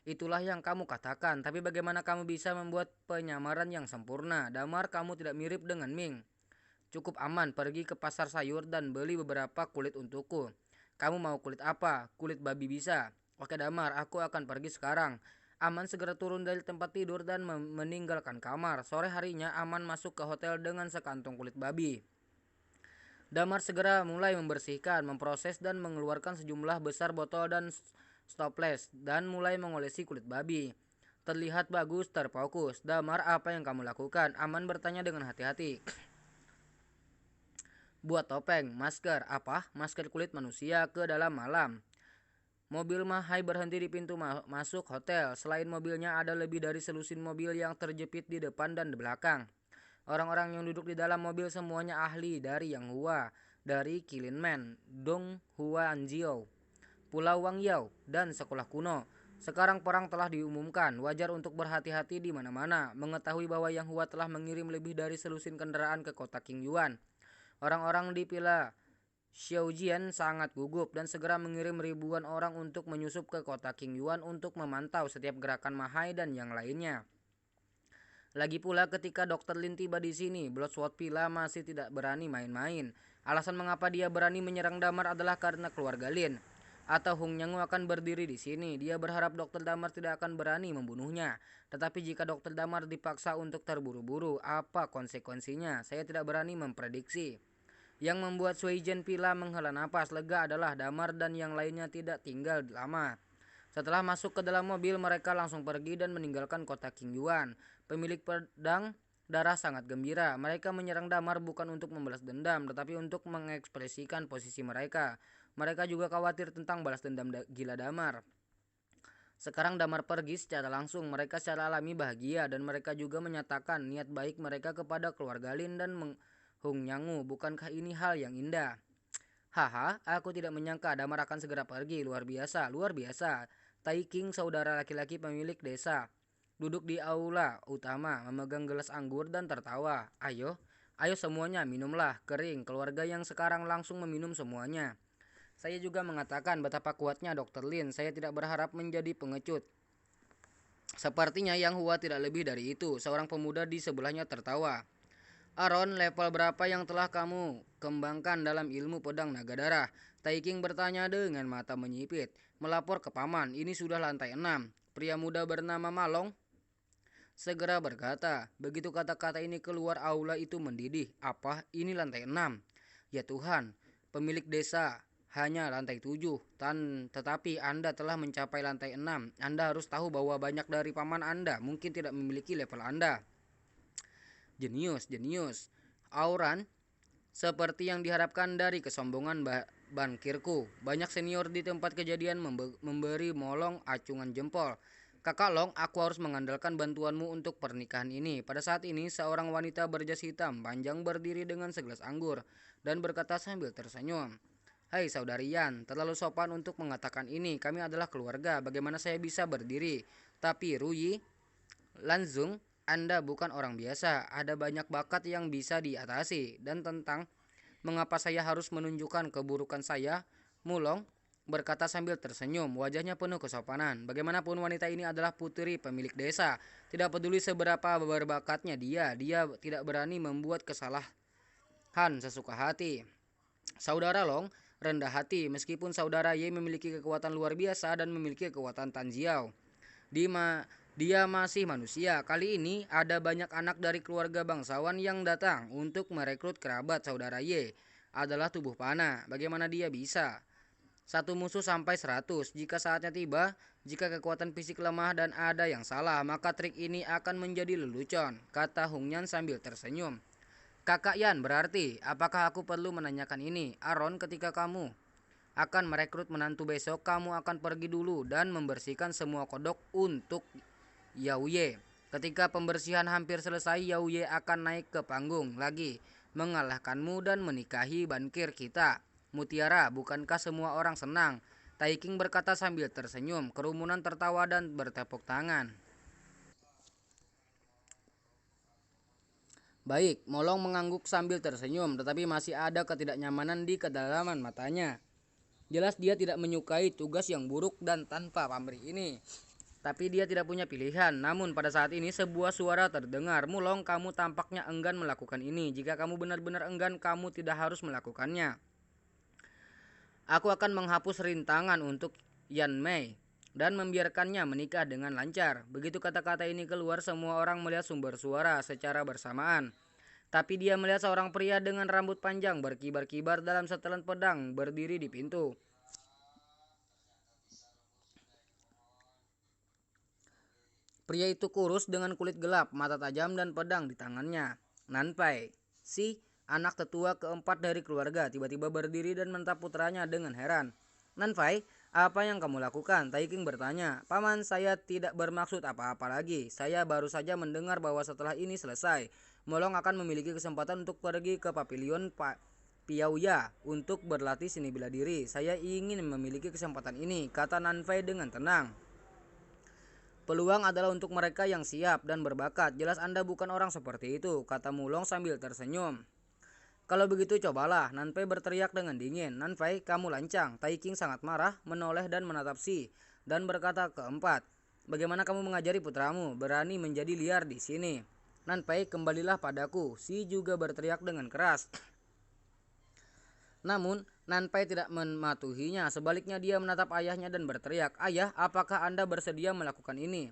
Itulah yang kamu katakan. Tapi bagaimana kamu bisa membuat penyamaran yang sempurna? Damar, kamu tidak mirip dengan Ming. Cukup Aman, pergi ke pasar sayur dan beli beberapa kulit untukku. Kamu mau kulit apa? Kulit babi bisa. Oke Damar, aku akan pergi sekarang. Aman segera turun dari tempat tidur dan meninggalkan kamar. Sore harinya Aman masuk ke hotel dengan sekantung kulit babi. Damar segera mulai membersihkan, memproses dan mengeluarkan sejumlah besar botol dan stopless dan mulai mengolesi kulit babi. Terlihat bagus, terfokus. Damar, apa yang kamu lakukan? Aman bertanya dengan hati-hati. Buat topeng, masker, apa? Masker kulit manusia ke dalam malam. Mobil Mahai berhenti di pintu masuk hotel. Selain mobilnya ada lebih dari selusin mobil yang terjepit di depan dan di belakang. Orang-orang yang duduk di dalam mobil semuanya ahli dari Yang Hua, dari Kilinman, Dong Hua Anjiao, Pulau Wang Yao, dan sekolah kuno. Sekarang perang telah diumumkan. Wajar untuk berhati-hati di mana-mana. Mengetahui bahwa Yang Hua telah mengirim lebih dari selusin kendaraan ke kota King Yuan. Orang-orang di Villa Xiaojian sangat gugup dan segera mengirim ribuan orang untuk menyusup ke kota King Yuan untuk memantau setiap gerakan Mahai dan yang lainnya. Lagi pula ketika Dr. Lin tiba di sini, Bloodsword Villa masih tidak berani main-main. Alasan mengapa dia berani menyerang Damar adalah karena keluarga Lin. Atau Hung Nyangu akan berdiri di sini. Dia berharap Dr. Damar tidak akan berani membunuhnya. Tetapi jika Dr. Damar dipaksa untuk terburu-buru, apa konsekuensinya? Saya tidak berani memprediksi. Yang membuat Suijen Villa menghela napas lega adalah Damar dan yang lainnya tidak tinggal lama. Setelah masuk ke dalam mobil, mereka langsung pergi dan meninggalkan kota King Yuan. Pemilik pedang darah sangat gembira. Mereka menyerang Damar bukan untuk membalas dendam, tetapi untuk mengekspresikan posisi mereka. Mereka juga khawatir tentang balas dendam gila Damar. Sekarang Damar pergi secara langsung. Mereka secara alami bahagia dan mereka juga menyatakan niat baik mereka kepada keluarga Lin dan Hung Nyangu. Bukankah ini hal yang indah? Haha, aku tidak menyangka Damar akan segera pergi. Luar biasa, luar biasa. Tai King, saudara laki-laki pemilik desa, duduk di aula utama, memegang gelas anggur dan tertawa. Ayo, ayo semuanya, minumlah. Kering, keluarga yang sekarang langsung meminum semuanya. Saya juga mengatakan betapa kuatnya Dr. Lin. Saya tidak berharap menjadi pengecut. Sepertinya Yang Hua tidak lebih dari itu. Seorang pemuda di sebelahnya tertawa. Aaron, level berapa yang telah kamu kembangkan dalam ilmu pedang naga darah? Tai King bertanya dengan mata menyipit. Melapor ke paman, ini sudah lantai 6. Pria muda bernama Malong segera berkata. Begitu kata-kata ini keluar, aula itu mendidih. Apa? Ini lantai 6? Ya Tuhan, pemilik desa hanya lantai 7. Tetapi Anda telah mencapai lantai 6. Anda harus tahu bahwa banyak dari paman Anda mungkin tidak memiliki level Anda. Jenius, jenius. Auran, seperti yang diharapkan dari kesombongan bankirku. Banyak senior di tempat kejadian memberi Molong acungan jempol. Kakak Long, aku harus mengandalkan bantuanmu untuk pernikahan ini. Pada saat ini, seorang wanita berjas hitam panjang berdiri dengan segelas anggur dan berkata sambil tersenyum. Hai saudari Yan, terlalu sopan untuk mengatakan ini. Kami adalah keluarga, bagaimana saya bisa berdiri? Tapi Ruyi, Lanzung, Anda bukan orang biasa, ada banyak bakat yang bisa diatasi. Dan tentang mengapa saya harus menunjukkan keburukan saya, Mulong berkata sambil tersenyum, wajahnya penuh kesopanan. Bagaimanapun wanita ini adalah putri pemilik desa. Tidak peduli seberapa berbakatnya dia tidak berani membuat kesalahan sesuka hati. Saudara Long rendah hati meskipun saudara Ye memiliki kekuatan luar biasa dan memiliki kekuatan Tanjiao. Dia masih manusia. Kali ini ada banyak anak dari keluarga bangsawan yang datang untuk merekrut kerabat saudara Ye. Adalah tubuh panah. Bagaimana dia bisa? Satu musuh sampai 100. Jika saatnya tiba, jika kekuatan fisik lemah dan ada yang salah, maka trik ini akan menjadi lelucon, kata Hung Yan sambil tersenyum. Kakak Yan, berarti, apakah aku perlu menanyakan ini? Aaron, ketika kamu akan merekrut menantu besok, kamu akan pergi dulu dan membersihkan semua kodok untuk Yaoye. Ketika pembersihan hampir selesai, Yaoye akan naik ke panggung lagi, mengalahkanmu dan menikahi bankir kita. Mutiara, bukankah semua orang senang? Taiking berkata sambil tersenyum. Kerumunan tertawa dan bertepuk tangan. Baik, Molong mengangguk sambil tersenyum, tetapi masih ada ketidaknyamanan di kedalaman matanya. Jelas dia tidak menyukai tugas yang buruk dan tanpa pamrih ini. Tapi dia tidak punya pilihan. Namun pada saat ini sebuah suara terdengar. Mulong, kamu tampaknya enggan melakukan ini. Jika kamu benar-benar enggan, kamu tidak harus melakukannya. Aku akan menghapus rintangan untuk Yan Mei dan membiarkannya menikah dengan lancar. Begitu kata-kata ini keluar, semua orang melihat sumber suara secara bersamaan. Tapi dia melihat seorang pria dengan rambut panjang berkibar-kibar dalam setelan pedang berdiri di pintu. Pria itu kurus dengan kulit gelap, mata tajam dan pedang di tangannya. Nanpai, si anak tetua keempat dari keluarga, tiba-tiba berdiri dan menatap putranya dengan heran. Nanpai, apa yang kamu lakukan? Taiking bertanya. Paman, saya tidak bermaksud apa-apa lagi. Saya baru saja mendengar bahwa setelah ini selesai, Molong akan memiliki kesempatan untuk pergi ke pavilion Piauya untuk berlatih seni bela diri. Saya ingin memiliki kesempatan ini, kata Nanpai dengan tenang. Peluang adalah untuk mereka yang siap dan berbakat. Jelas Anda bukan orang seperti itu, kata Mulong sambil tersenyum. Kalau begitu cobalah, Nanpai berteriak dengan dingin. Nanpai, kamu lancang. Taiking sangat marah, menoleh dan menatap Si, dan berkata keempat, bagaimana kamu mengajari putramu berani menjadi liar di sini? Nanpai, kembalilah padaku. Si juga berteriak dengan keras. Namun, Nanpai tidak mematuhinya. Sebaliknya dia menatap ayahnya dan berteriak, ayah, apakah Anda bersedia melakukan ini?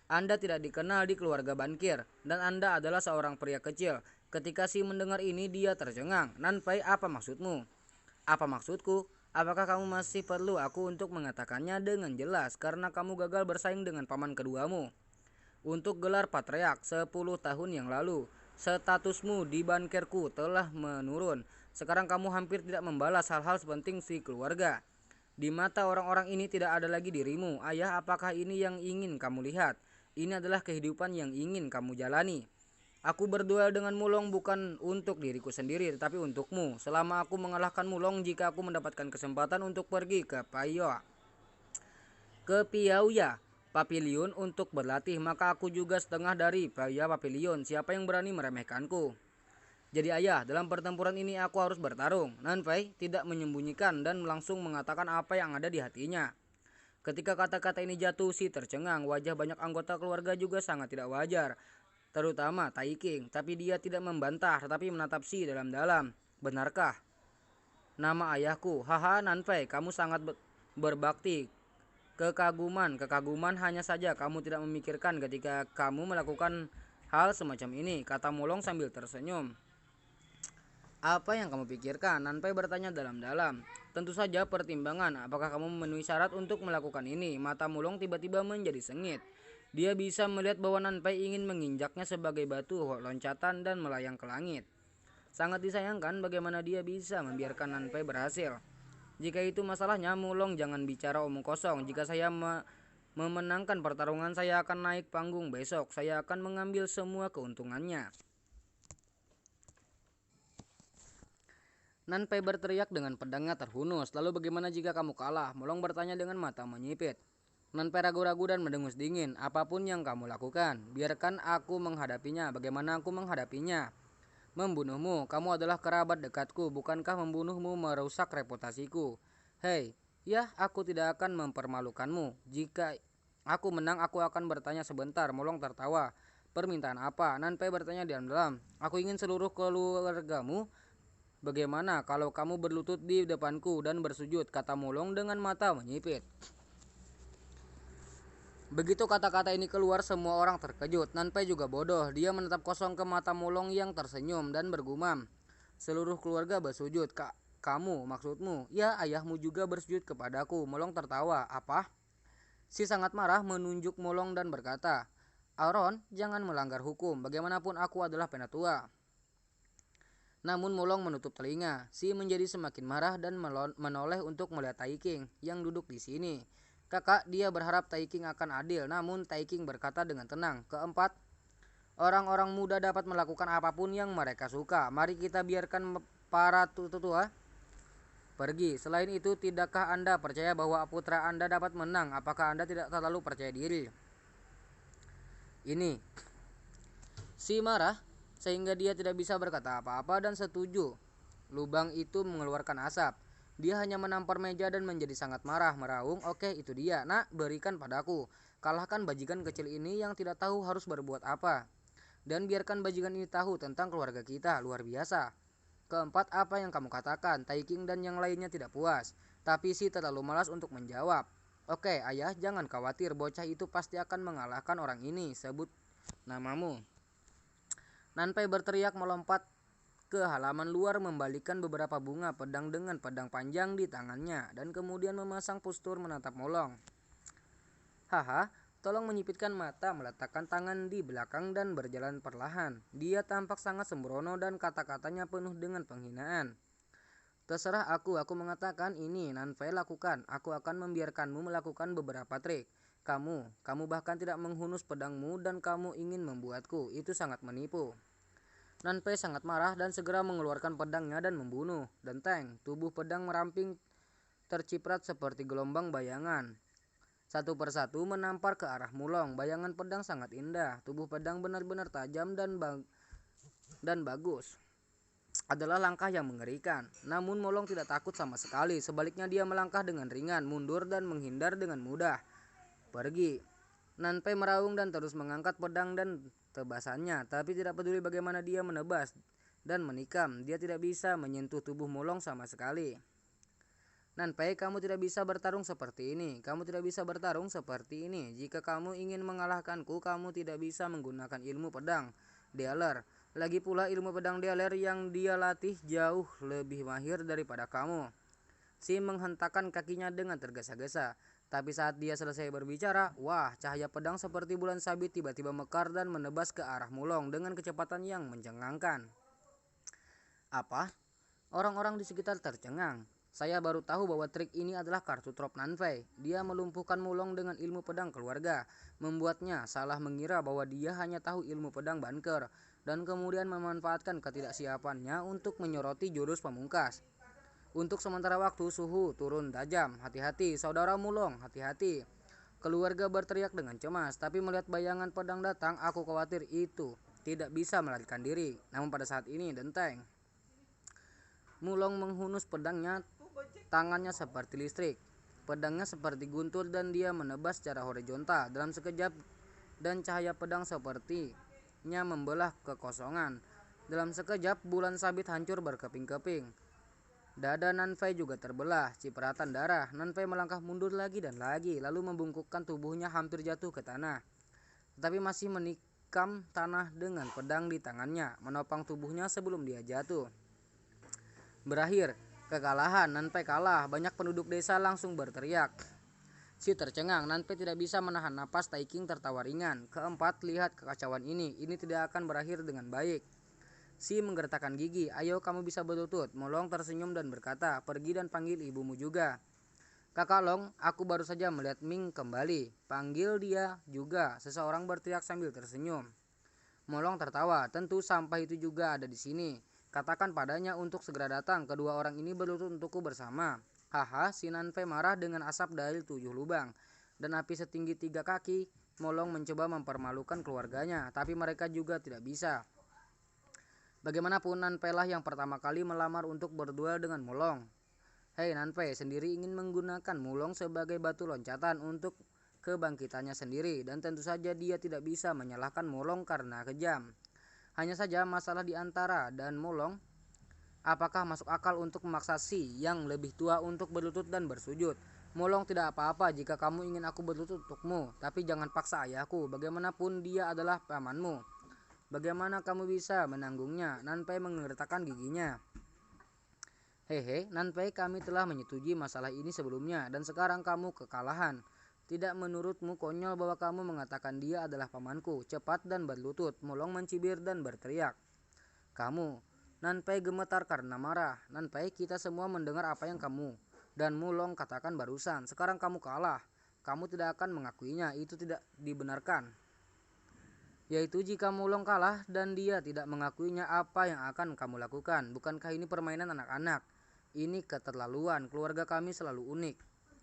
Anda tidak dikenal di keluarga bankir, dan Anda adalah seorang pria kecil. Ketika Si mendengar ini, dia tercengang. Nanpai, apa maksudmu? Apa maksudku? Apakah kamu masih perlu aku untuk mengatakannya dengan jelas karena kamu gagal bersaing dengan paman keduamu? Untuk gelar patriark 10 tahun yang lalu, statusmu di bankirku telah menurun. Sekarang kamu hampir tidak membalas hal-hal sepenting si keluarga. Di mata orang-orang ini tidak ada lagi dirimu. Ayah, apakah ini yang ingin kamu lihat? Ini adalah kehidupan yang ingin kamu jalani. Aku berduel dengan Mulong bukan untuk diriku sendiri, tetapi untukmu. Selama aku mengalahkan Mulong, jika aku mendapatkan kesempatan untuk pergi ke Piauya Pavilion untuk berlatih, maka aku juga setengah dari Piauya Pavilion. Siapa yang berani meremehkanku? Jadi ayah, dalam pertempuran ini aku harus bertarung. Nanpai tidak menyembunyikan dan langsung mengatakan apa yang ada di hatinya. Ketika kata-kata ini jatuh, Si tercengang. Wajah banyak anggota keluarga juga sangat tidak wajar, terutama Taiking. Tapi dia tidak membantah, tetapi menatap Si dalam-dalam. Benarkah nama ayahku? Haha, Nanpai, kamu sangat berbakti. Kekaguman hanya saja kamu tidak memikirkan ketika kamu melakukan hal semacam ini, kata Mulong sambil tersenyum. Apa yang kamu pikirkan? Nanpai bertanya dalam-dalam. Tentu saja pertimbangan. Apakah kamu memenuhi syarat untuk melakukan ini? Mata Mulong tiba-tiba menjadi sengit. Dia bisa melihat bahwa Nanpai ingin menginjaknya sebagai batu loncatan dan melayang ke langit. Sangat disayangkan bagaimana dia bisa membiarkan Nanpai berhasil. Jika itu masalahnya, Mulong, jangan bicara omong kosong. Jika saya memenangkan pertarungan, saya akan naik panggung besok. Saya akan mengambil semua keuntungannya. Nanpai berteriak dengan pedangnya terhunus. Lalu bagaimana jika kamu kalah? Mulong bertanya dengan mata menyipit. Nanpai ragu-ragu dan mendengus dingin. Apapun yang kamu lakukan, biarkan aku menghadapinya. Bagaimana aku menghadapinya? Membunuhmu. Kamu adalah kerabat dekatku. Bukankah membunuhmu merusak reputasiku? Hei, ya, aku tidak akan mempermalukanmu. Jika aku menang, aku akan bertanya sebentar. Mulong tertawa. Permintaan apa? Nanpai bertanya dalam-dalam. Aku ingin seluruh keluargamu Bagaimana kalau kamu berlutut di depanku dan bersujud, kata Mulong dengan mata menyipit. Begitu kata-kata ini keluar, semua orang terkejut. Nanpai juga bodoh. Dia menatap kosong ke mata Mulong yang tersenyum dan bergumam. Seluruh keluarga bersujud. Kamu, maksudmu? Ya, ayahmu juga bersujud kepadaku. Mulong tertawa. Apa? Si sangat marah menunjuk Mulong dan berkata, Aaron, jangan melanggar hukum. Bagaimanapun aku adalah penatua. Namun Mulong menutup telinga. Si menjadi semakin marah dan menoleh untuk melihat Taiking yang duduk di sini. Kakak, dia berharap Taiking akan adil, namun Taiking berkata dengan tenang. Keempat, orang-orang muda dapat melakukan apapun yang mereka suka. Mari kita biarkan para tetua pergi. Selain itu, tidakkah Anda percaya bahwa putra Anda dapat menang? Apakah Anda tidak terlalu percaya diri? Ini. Si marah sehingga dia tidak bisa berkata apa-apa dan setuju. Lubang itu mengeluarkan asap. Dia hanya menampar meja dan menjadi sangat marah, meraung, oke itu dia, nak berikan padaku. Kalahkan bajingan kecil ini yang tidak tahu harus berbuat apa. Dan biarkan bajingan ini tahu tentang keluarga kita, luar biasa. Keempat, apa yang kamu katakan? Taiking dan yang lainnya tidak puas. Tapi si terlalu malas untuk menjawab. Oke ayah, jangan khawatir, bocah itu pasti akan mengalahkan orang ini. Sebut namamu. Nanpai berteriak melompat ke halaman luar, membalikkan beberapa bunga pedang dengan pedang panjang di tangannya, dan kemudian memasang postur menatap Mulong. Haha, tolong menyipitkan mata, meletakkan tangan di belakang dan berjalan perlahan. Dia tampak sangat sembrono dan kata-katanya penuh dengan penghinaan. Terserah aku mengatakan ini, Nanpai lakukan. Aku akan membiarkanmu melakukan beberapa trik. Kamu bahkan tidak menghunus pedangmu dan kamu ingin membuatku. Itu sangat menipu. Nanpai sangat marah dan segera mengeluarkan pedangnya dan membunuh. Denteng, tubuh pedang meramping terciprat seperti gelombang bayangan. Satu persatu menampar ke arah Mulong. Bayangan pedang sangat indah. Tubuh pedang benar-benar tajam dan bagus. Adalah langkah yang mengerikan. Namun Mulong tidak takut sama sekali. Sebaliknya dia melangkah dengan ringan, mundur dan menghindar dengan mudah. Pergi. Nanpai meraung dan terus mengangkat pedang dan tebasannya, tapi tidak peduli bagaimana dia menebas dan menikam, dia tidak bisa menyentuh tubuh Mulong sama sekali. Nanpai, kamu tidak bisa bertarung seperti ini. Kamu tidak bisa bertarung seperti ini. Jika kamu ingin mengalahkanku, kamu tidak bisa menggunakan ilmu pedang Dealer. Lagi pula ilmu pedang Dealer yang dia latih jauh lebih mahir daripada kamu. Si menghentakkan kakinya dengan tergesa-gesa. Tapi saat dia selesai berbicara, wah, cahaya pedang seperti bulan sabit tiba-tiba mekar dan menebas ke arah Mulong dengan kecepatan yang mencengangkan. Apa? Orang-orang di sekitar tercengang. Saya baru tahu bahwa trik ini adalah kartu trop Nanpai. Dia melumpuhkan Mulong dengan ilmu pedang keluarga, membuatnya salah mengira bahwa dia hanya tahu ilmu pedang banker, dan kemudian memanfaatkan ketidaksiapannya untuk menyoroti jurus pamungkas. Untuk sementara waktu suhu turun tajam. Hati-hati, saudara Mulong, hati-hati. Keluarga berteriak dengan cemas, tapi melihat bayangan pedang datang, aku khawatir itu tidak bisa melarikan diri. Namun pada saat ini, Denteng. Mulong menghunus pedangnya, tangannya seperti listrik. Pedangnya seperti guntur dan dia menebas secara horizontal dalam sekejap, dan cahaya pedang sepertinya membelah kekosongan. Dalam sekejap, bulan sabit hancur berkeping-keping. Dada Nanpai juga terbelah, cipratan darah. Nanpai melangkah mundur lagi dan lagi, lalu membungkukkan tubuhnya hampir jatuh ke tanah. Tetapi masih menikam tanah dengan pedang di tangannya, menopang tubuhnya sebelum dia jatuh. Berakhir, kekalahan, Nanpai kalah. Banyak penduduk desa langsung berteriak. Si tercengang, Nanpai tidak bisa menahan napas. Taiking tertawa ringan. Keempat, lihat kekacauan ini tidak akan berakhir dengan baik. Si menggertakkan gigi, ayo kamu bisa berlutut. Mulong tersenyum dan berkata, pergi dan panggil ibumu juga. Kakak Long, aku baru saja melihat Ming kembali. Panggil dia juga, seseorang berteriak sambil tersenyum. Mulong tertawa, tentu sampah itu juga ada di sini. Katakan padanya untuk segera datang, kedua orang ini berlutut untukku bersama. Haha, si Nanpai marah dengan asap dari 7 lubang dan api setinggi 3 kaki. Mulong mencoba mempermalukan keluarganya, tapi mereka juga tidak bisa. Bagaimanapun, Nanpai lah yang pertama kali melamar untuk berduel dengan Mulong. Hei, Nanpai sendiri ingin menggunakan Mulong sebagai batu loncatan untuk kebangkitannya sendiri, dan tentu saja dia tidak bisa menyalahkan Mulong karena kejam. Hanya saja masalah di antara dan Mulong Apakah masuk akal untuk memaksa Si yang lebih tua untuk berlutut dan bersujud? Molong, tidak apa-apa jika kamu ingin aku berlutut untukmu, tapi jangan paksa ayahku, bagaimanapun dia adalah pamanmu. Bagaimana kamu bisa menanggungnya? Nanpai menggertakkan giginya. Hehe, Nanpai, kami telah menyetujui masalah ini sebelumnya, dan sekarang kamu kekalahan. Tidak menurutmu konyol bahwa kamu mengatakan dia adalah pamanku? Cepat dan berlutut. Molong mencibir dan berteriak. Kamu. Nanpai gemetar karena marah. Nanpai, kita semua mendengar apa yang kamu dan Mulong katakan barusan. Sekarang kamu kalah. Kamu tidak akan mengakuinya. Itu tidak dibenarkan. Yaitu jika Mulong kalah dan dia tidak mengakuinya, apa yang akan kamu lakukan? Bukankah ini permainan anak-anak? Ini keterlaluan. Keluarga kami selalu unik.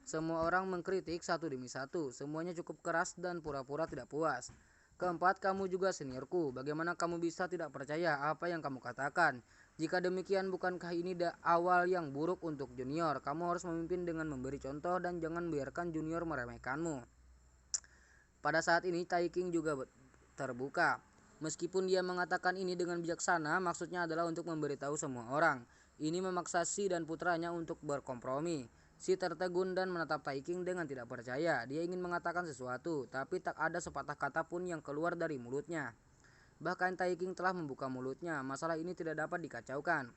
Semua orang mengkritik satu demi satu. Semuanya cukup keras dan pura-pura tidak puas. Keempat, kamu juga seniorku. Bagaimana kamu bisa tidak percaya apa yang kamu katakan? Jika demikian, bukankah ini awal yang buruk untuk junior? Kamu harus memimpin dengan memberi contoh dan jangan biarkan junior meremehkanmu. Pada saat ini, Tai King juga terbuka. Meskipun dia mengatakan ini dengan bijaksana, maksudnya adalah untuk memberitahu semua orang. Ini memaksa Si dan putranya untuk berkompromi. Si tertegun dan menatap Tai King dengan tidak percaya. Dia ingin mengatakan sesuatu, tapi tak ada sepatah kata pun yang keluar dari mulutnya. Bahkan Tai King telah membuka mulutnya. Masalah ini tidak dapat dikacaukan.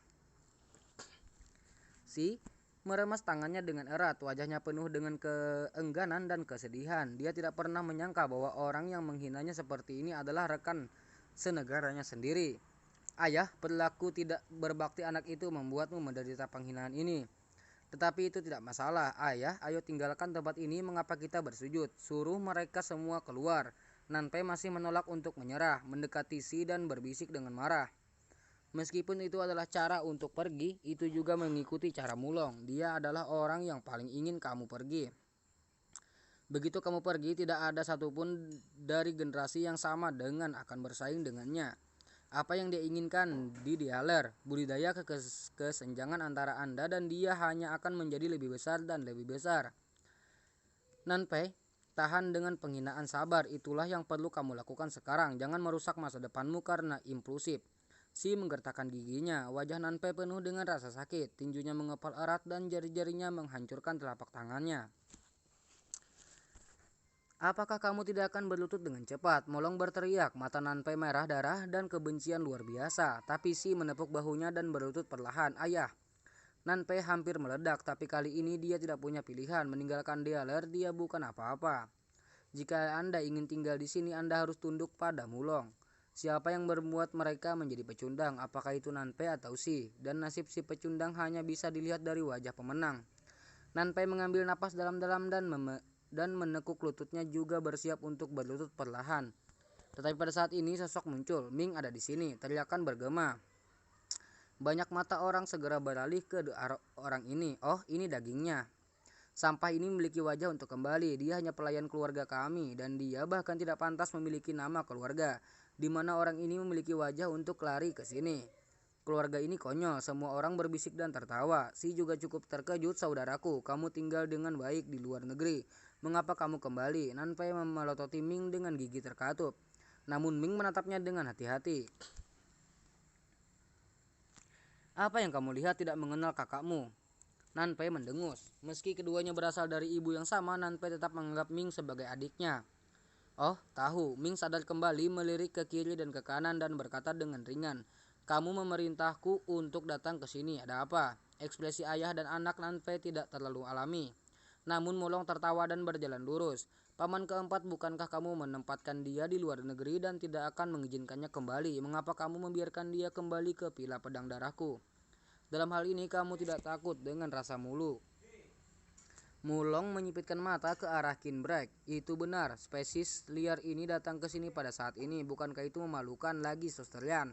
Si meremas tangannya dengan erat, wajahnya penuh dengan keengganan dan kesedihan. Dia tidak pernah menyangka bahwa orang yang menghinanya seperti ini adalah rekan senegaranya sendiri. Ayah, perilaku tidak berbakti anak itu membuatmu menderita penghinaan ini. Tetapi itu tidak masalah. Ayah, ayo tinggalkan tempat ini. Mengapa kita bersujud? Suruh mereka semua keluar. Nanpai masih menolak untuk menyerah, mendekati Si dan berbisik dengan marah. Meskipun itu adalah cara untuk pergi, itu juga mengikuti cara Mulong. Dia adalah orang yang paling ingin kamu pergi. Begitu kamu pergi, tidak ada satupun dari generasi yang sama dengan akan bersaing dengannya. Apa yang dia inginkan di Dialer, budidaya kesenjangan antara Anda dan dia hanya akan menjadi lebih besar dan lebih besar. Nanpai, tahan dengan penghinaan, sabar. Itulah yang perlu kamu lakukan sekarang. Jangan merusak masa depanmu karena impulsif. Si menggertakkan giginya. Wajah Nanpai penuh dengan rasa sakit. Tinjunya mengepal erat dan jari-jarinya menghancurkan telapak tangannya. Apakah kamu tidak akan berlutut dengan cepat? Molong berteriak. Mata Nanpai merah darah dan kebencian luar biasa. Tapi Si menepuk bahunya dan berlutut perlahan. Ayah. Nanpai hampir meledak, tapi kali ini dia tidak punya pilihan. Meninggalkan Dialer, dia bukan apa-apa. Jika Anda ingin tinggal di sini, Anda harus tunduk pada Mulong. Siapa yang membuat mereka menjadi pecundang? Apakah itu Nanpai atau Si? Dan nasib si pecundang hanya bisa dilihat dari wajah pemenang. Nanpai mengambil napas dalam-dalam dan menekuk lututnya, juga bersiap untuk berlutut perlahan. Tetapi pada saat ini sosok muncul. Ming ada di sini, teriakan bergema. Banyak mata orang segera beralih ke orang ini. Oh, ini dagingnya. Sampah ini memiliki wajah untuk kembali. Dia hanya pelayan keluarga kami, dan dia bahkan tidak pantas memiliki nama keluarga. Di mana orang ini memiliki wajah untuk lari ke sini. Keluarga ini konyol. Semua orang berbisik dan tertawa. Si juga cukup terkejut. Saudaraku, kamu tinggal dengan baik di luar negeri. Mengapa kamu kembali? Nanpai memelototi Ming dengan gigi terkatup. Namun Ming menatapnya dengan hati-hati. Apa yang kamu lihat tidak mengenal kakakmu? Nanpai mendengus. Meski keduanya berasal dari ibu yang sama, Nanpai tetap menganggap Ming sebagai adiknya. Oh, tahu. Ming sadar kembali, melirik ke kiri dan ke kanan dan berkata dengan ringan. Kamu memerintahku untuk datang ke sini. Ada apa? Ekspresi ayah dan anak Nanpai tidak terlalu alami. Namun Molong tertawa dan berjalan lurus. Paman keempat, bukankah kamu menempatkan dia di luar negeri dan tidak akan mengizinkannya kembali? Mengapa kamu membiarkan dia kembali ke Pila Pedang Darahku? Dalam hal ini kamu tidak takut dengan rasa mulu. Mulong menyipitkan mata ke arah Kinbrek. Itu benar, spesies liar ini datang ke sini pada saat ini. Bukankah itu memalukan lagi, Suster Lian?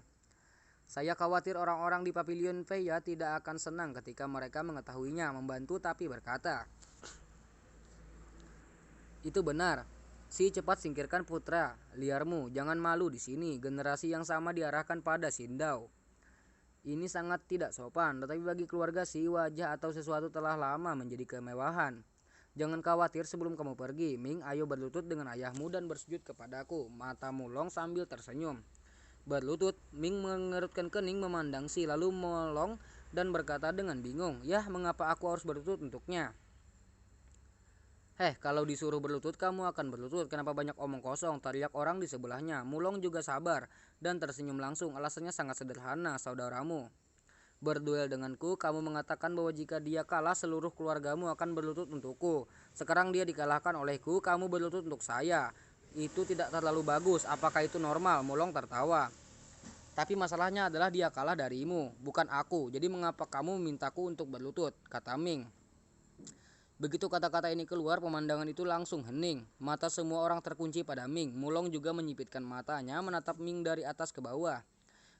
Saya khawatir orang-orang di Pavilion Feya tidak akan senang ketika mereka mengetahuinya. Membantu tapi berkata, itu benar. Si, cepat singkirkan putra liarmu. Jangan malu di sini. Generasi yang sama diarahkan pada Sindau. Ini sangat tidak sopan, tetapi bagi keluarga Si, wajah atau sesuatu telah lama menjadi kemewahan. Jangan khawatir sebelum kamu pergi. Ming, ayo berlutut dengan ayahmu dan bersujud kepadaku. Mata Mulong sambil tersenyum. Berlutut, Ming mengerutkan kening memandang Si, lalu Molong dan berkata dengan bingung, "Yah, mengapa aku harus berlutut untuknya?" Kalau disuruh berlutut kamu akan berlutut. Kenapa banyak omong kosong?" teriak orang di sebelahnya. Mulong juga sabar dan tersenyum langsung. "Alasannya sangat sederhana, saudaramu. Berduel denganku, kamu mengatakan bahwa jika dia kalah seluruh keluargamu akan berlutut untukku. Sekarang dia dikalahkan olehku, kamu berlutut untuk saya. Itu tidak terlalu bagus. Apakah itu normal?" Mulong tertawa. "Tapi masalahnya adalah dia kalah darimu, bukan aku. Jadi mengapa kamu memintaku untuk berlutut?" kata Ming. Begitu kata-kata ini keluar, pemandangan itu langsung hening. Mata semua orang terkunci pada Ming. Mulong juga menyipitkan matanya menatap Ming dari atas ke bawah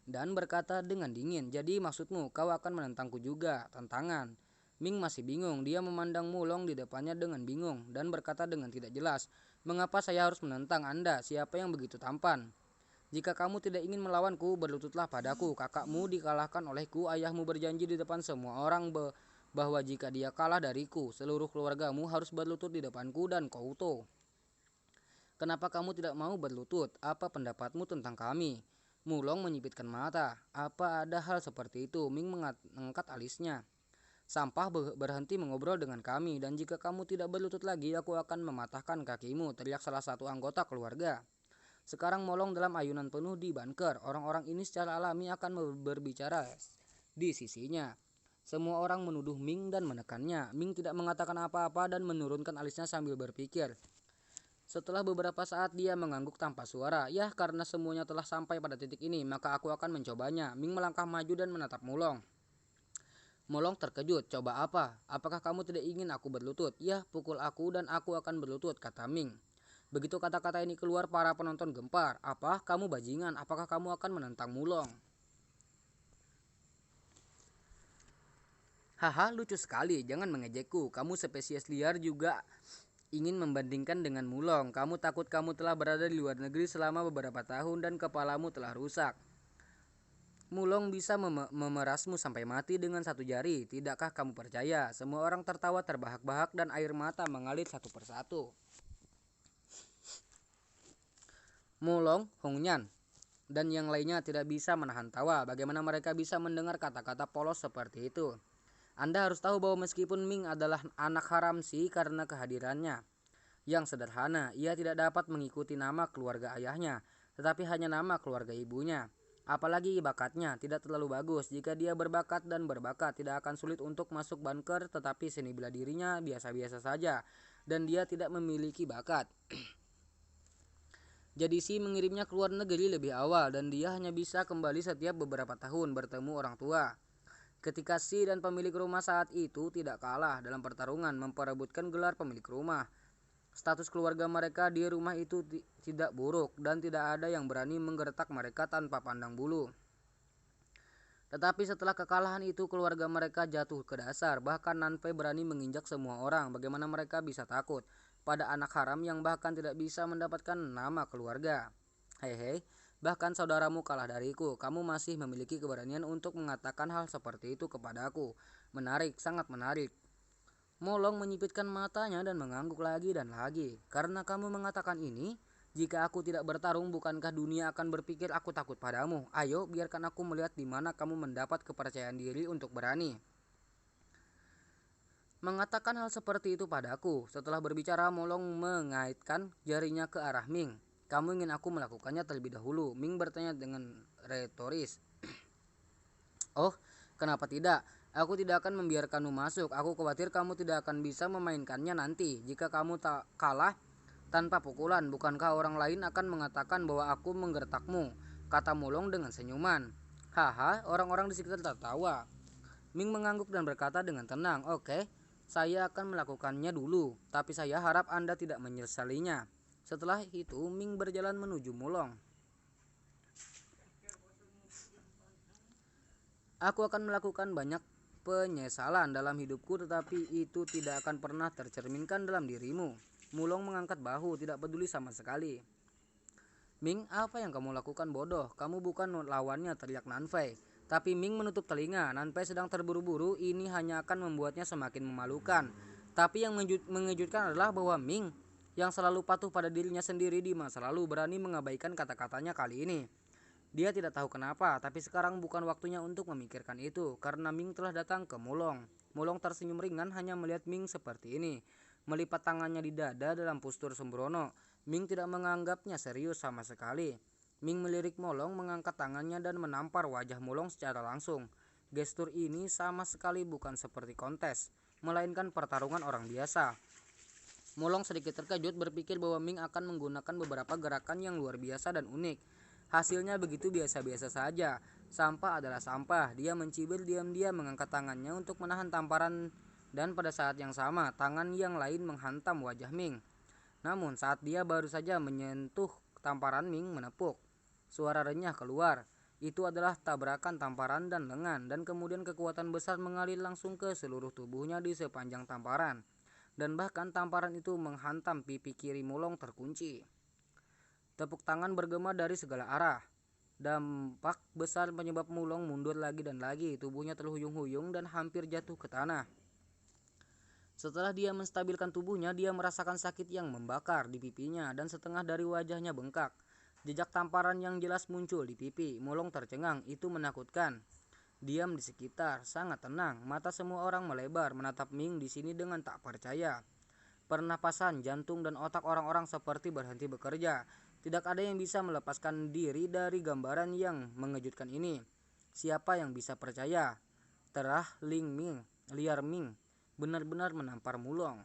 dan berkata dengan dingin, "Jadi maksudmu kau akan menentangku juga?" Tantangan. Ming masih bingung. Dia memandang Mulong di depannya dengan bingung dan berkata dengan tidak jelas, "Mengapa saya harus menentang Anda? Siapa yang begitu tampan? Jika kamu tidak ingin melawanku, berlututlah padaku. Kakakmu dikalahkan olehku. Ayahmu berjanji di depan semua orang bahwa jika dia kalah dariku, seluruh keluargamu harus berlutut di depanku dan Kouto. Kenapa kamu tidak mau berlutut? Apa pendapatmu tentang kami?" Mulong menyipitkan mata. "Apa ada hal seperti itu?" Ming mengangkat alisnya. "Sampah berhenti mengobrol dengan kami, dan jika kamu tidak berlutut lagi, aku akan mematahkan kakimu," teriak salah satu anggota keluarga. Sekarang Molong dalam ayunan penuh di bunker. Orang-orang ini secara alami akan berbicara di sisinya. Semua orang menuduh Ming dan menekannya. Ming tidak mengatakan apa-apa dan menurunkan alisnya sambil berpikir. Setelah beberapa saat dia mengangguk tanpa suara. "Yah, karena semuanya telah sampai pada titik ini, maka aku akan mencobanya." Ming melangkah maju dan menatap Mulong. Mulong terkejut. "Coba apa? Apakah kamu tidak ingin aku berlutut?" "Yah, pukul aku dan aku akan berlutut," kata Ming. Begitu kata-kata ini keluar, para penonton gempar. "Apa? Kamu bajingan? Apakah kamu akan menentang Mulong?" "Haha, lucu sekali. Jangan mengejekku. Kamu spesies liar juga ingin membandingkan dengan Mulong. Kamu takut kamu telah berada di luar negeri selama beberapa tahun dan kepalamu telah rusak. Mulong bisa memerasmu sampai mati dengan satu jari. Tidakkah kamu percaya?" Semua orang tertawa terbahak-bahak dan air mata mengalir satu persatu. Mulong, Hongnyan, dan yang lainnya tidak bisa menahan tawa. Bagaimana mereka bisa mendengar kata-kata polos seperti itu? Anda harus tahu bahwa meskipun Ming adalah anak haram sih karena kehadirannya yang sederhana, ia tidak dapat mengikuti nama keluarga ayahnya, tetapi hanya nama keluarga ibunya. Apalagi bakatnya tidak terlalu bagus. Jika dia berbakat dan berbakat, tidak akan sulit untuk masuk bunker, tetapi seni bela dirinya biasa-biasa saja dan dia tidak memiliki bakat. Jadi Si mengirimnya ke luar negeri lebih awal dan dia hanya bisa kembali setiap beberapa tahun bertemu orang tua. Ketika Si dan pemilik rumah saat itu tidak kalah dalam pertarungan memperebutkan gelar pemilik rumah, status keluarga mereka di rumah itu tidak buruk dan tidak ada yang berani menggertak mereka tanpa pandang bulu. Tetapi setelah kekalahan itu keluarga mereka jatuh ke dasar. Bahkan Nanfei berani menginjak semua orang. Bagaimana mereka bisa takut pada anak haram yang bahkan tidak bisa mendapatkan nama keluarga? Hei, bahkan saudaramu kalah dariku. Kamu masih memiliki keberanian untuk mengatakan hal seperti itu kepadaku. Menarik, sangat menarik. Molong menyipitkan matanya dan mengangguk lagi dan lagi. "Karena kamu mengatakan ini, jika aku tidak bertarung, bukankah dunia akan berpikir aku takut padamu? Ayo, biarkan aku melihat di mana kamu mendapat kepercayaan diri untuk berani mengatakan hal seperti itu padaku." Setelah berbicara, Molong mengaitkan jarinya ke arah Ming. "Kamu ingin aku melakukannya terlebih dahulu?" Ming bertanya dengan retoris. "Oh, kenapa tidak? Aku tidak akan membiarkanmu masuk. Aku khawatir kamu tidak akan bisa memainkannya nanti. Jika kamu tak kalah tanpa pukulan, bukankah orang lain akan mengatakan bahwa aku menggertakmu?" kata Mulong dengan senyuman. "Haha," orang-orang di sekitar tertawa. Ming mengangguk dan berkata dengan tenang, "Oke, saya akan melakukannya dulu, tapi saya harap Anda tidak menyesalinya." Setelah itu, Ming berjalan menuju Mulong. "Aku akan melakukan banyak penyesalan dalam hidupku, tetapi itu tidak akan pernah tercerminkan dalam dirimu." Mulong mengangkat bahu, tidak peduli sama sekali. "Ming, apa yang kamu lakukan bodoh? Kamu bukan lawannya," teriak Nanfei. Tapi Ming menutup telinga. Nanfei sedang terburu-buru, ini hanya akan membuatnya semakin memalukan. Tapi yang mengejutkan adalah bahwa Ming, yang selalu patuh pada dirinya sendiri di masa lalu, berani mengabaikan kata-katanya kali ini. Dia tidak tahu kenapa, tapi sekarang bukan waktunya untuk memikirkan itu, karena Ming telah datang ke Mulong. Mulong tersenyum ringan hanya melihat Ming seperti ini. Melipat tangannya di dada dalam postur sembrono. Ming tidak menganggapnya serius sama sekali. Ming melirik Mulong, mengangkat tangannya dan menampar wajah Mulong secara langsung. Gestur ini sama sekali bukan seperti kontes, melainkan pertarungan orang biasa. Mulong sedikit terkejut berpikir bahwa Ming akan menggunakan beberapa gerakan yang luar biasa dan unik. Hasilnya begitu biasa-biasa saja. Sampah adalah sampah. Dia mencibir diam-diam mengangkat tangannya untuk menahan tamparan dan pada saat yang sama tangan yang lain menghantam wajah Ming. Namun saat dia baru saja menyentuh tamparan, Ming menepuk. Suara renyah keluar. Itu adalah tabrakan tamparan dan lengan, dan kemudian kekuatan besar mengalir langsung ke seluruh tubuhnya di sepanjang tamparan. Dan bahkan tamparan itu menghantam pipi kiri Mulong terkunci. Tepuk tangan bergema dari segala arah. Dampak besar penyebab Mulong mundur lagi dan lagi. Tubuhnya terhuyung-huyung dan hampir jatuh ke tanah. Setelah dia menstabilkan tubuhnya, dia merasakan sakit yang membakar di pipinya dan setengah dari wajahnya bengkak. Jejak tamparan yang jelas muncul di pipi. Mulong tercengang. Itu menakutkan. Diam di sekitar, sangat tenang. Mata semua orang melebar, menatap Ming di sini dengan tak percaya. Pernapasan, jantung, dan otak orang-orang seperti berhenti bekerja. Tidak ada yang bisa melepaskan diri dari gambaran yang mengejutkan ini. Siapa yang bisa percaya? Liar Ming benar-benar menampar Mulong.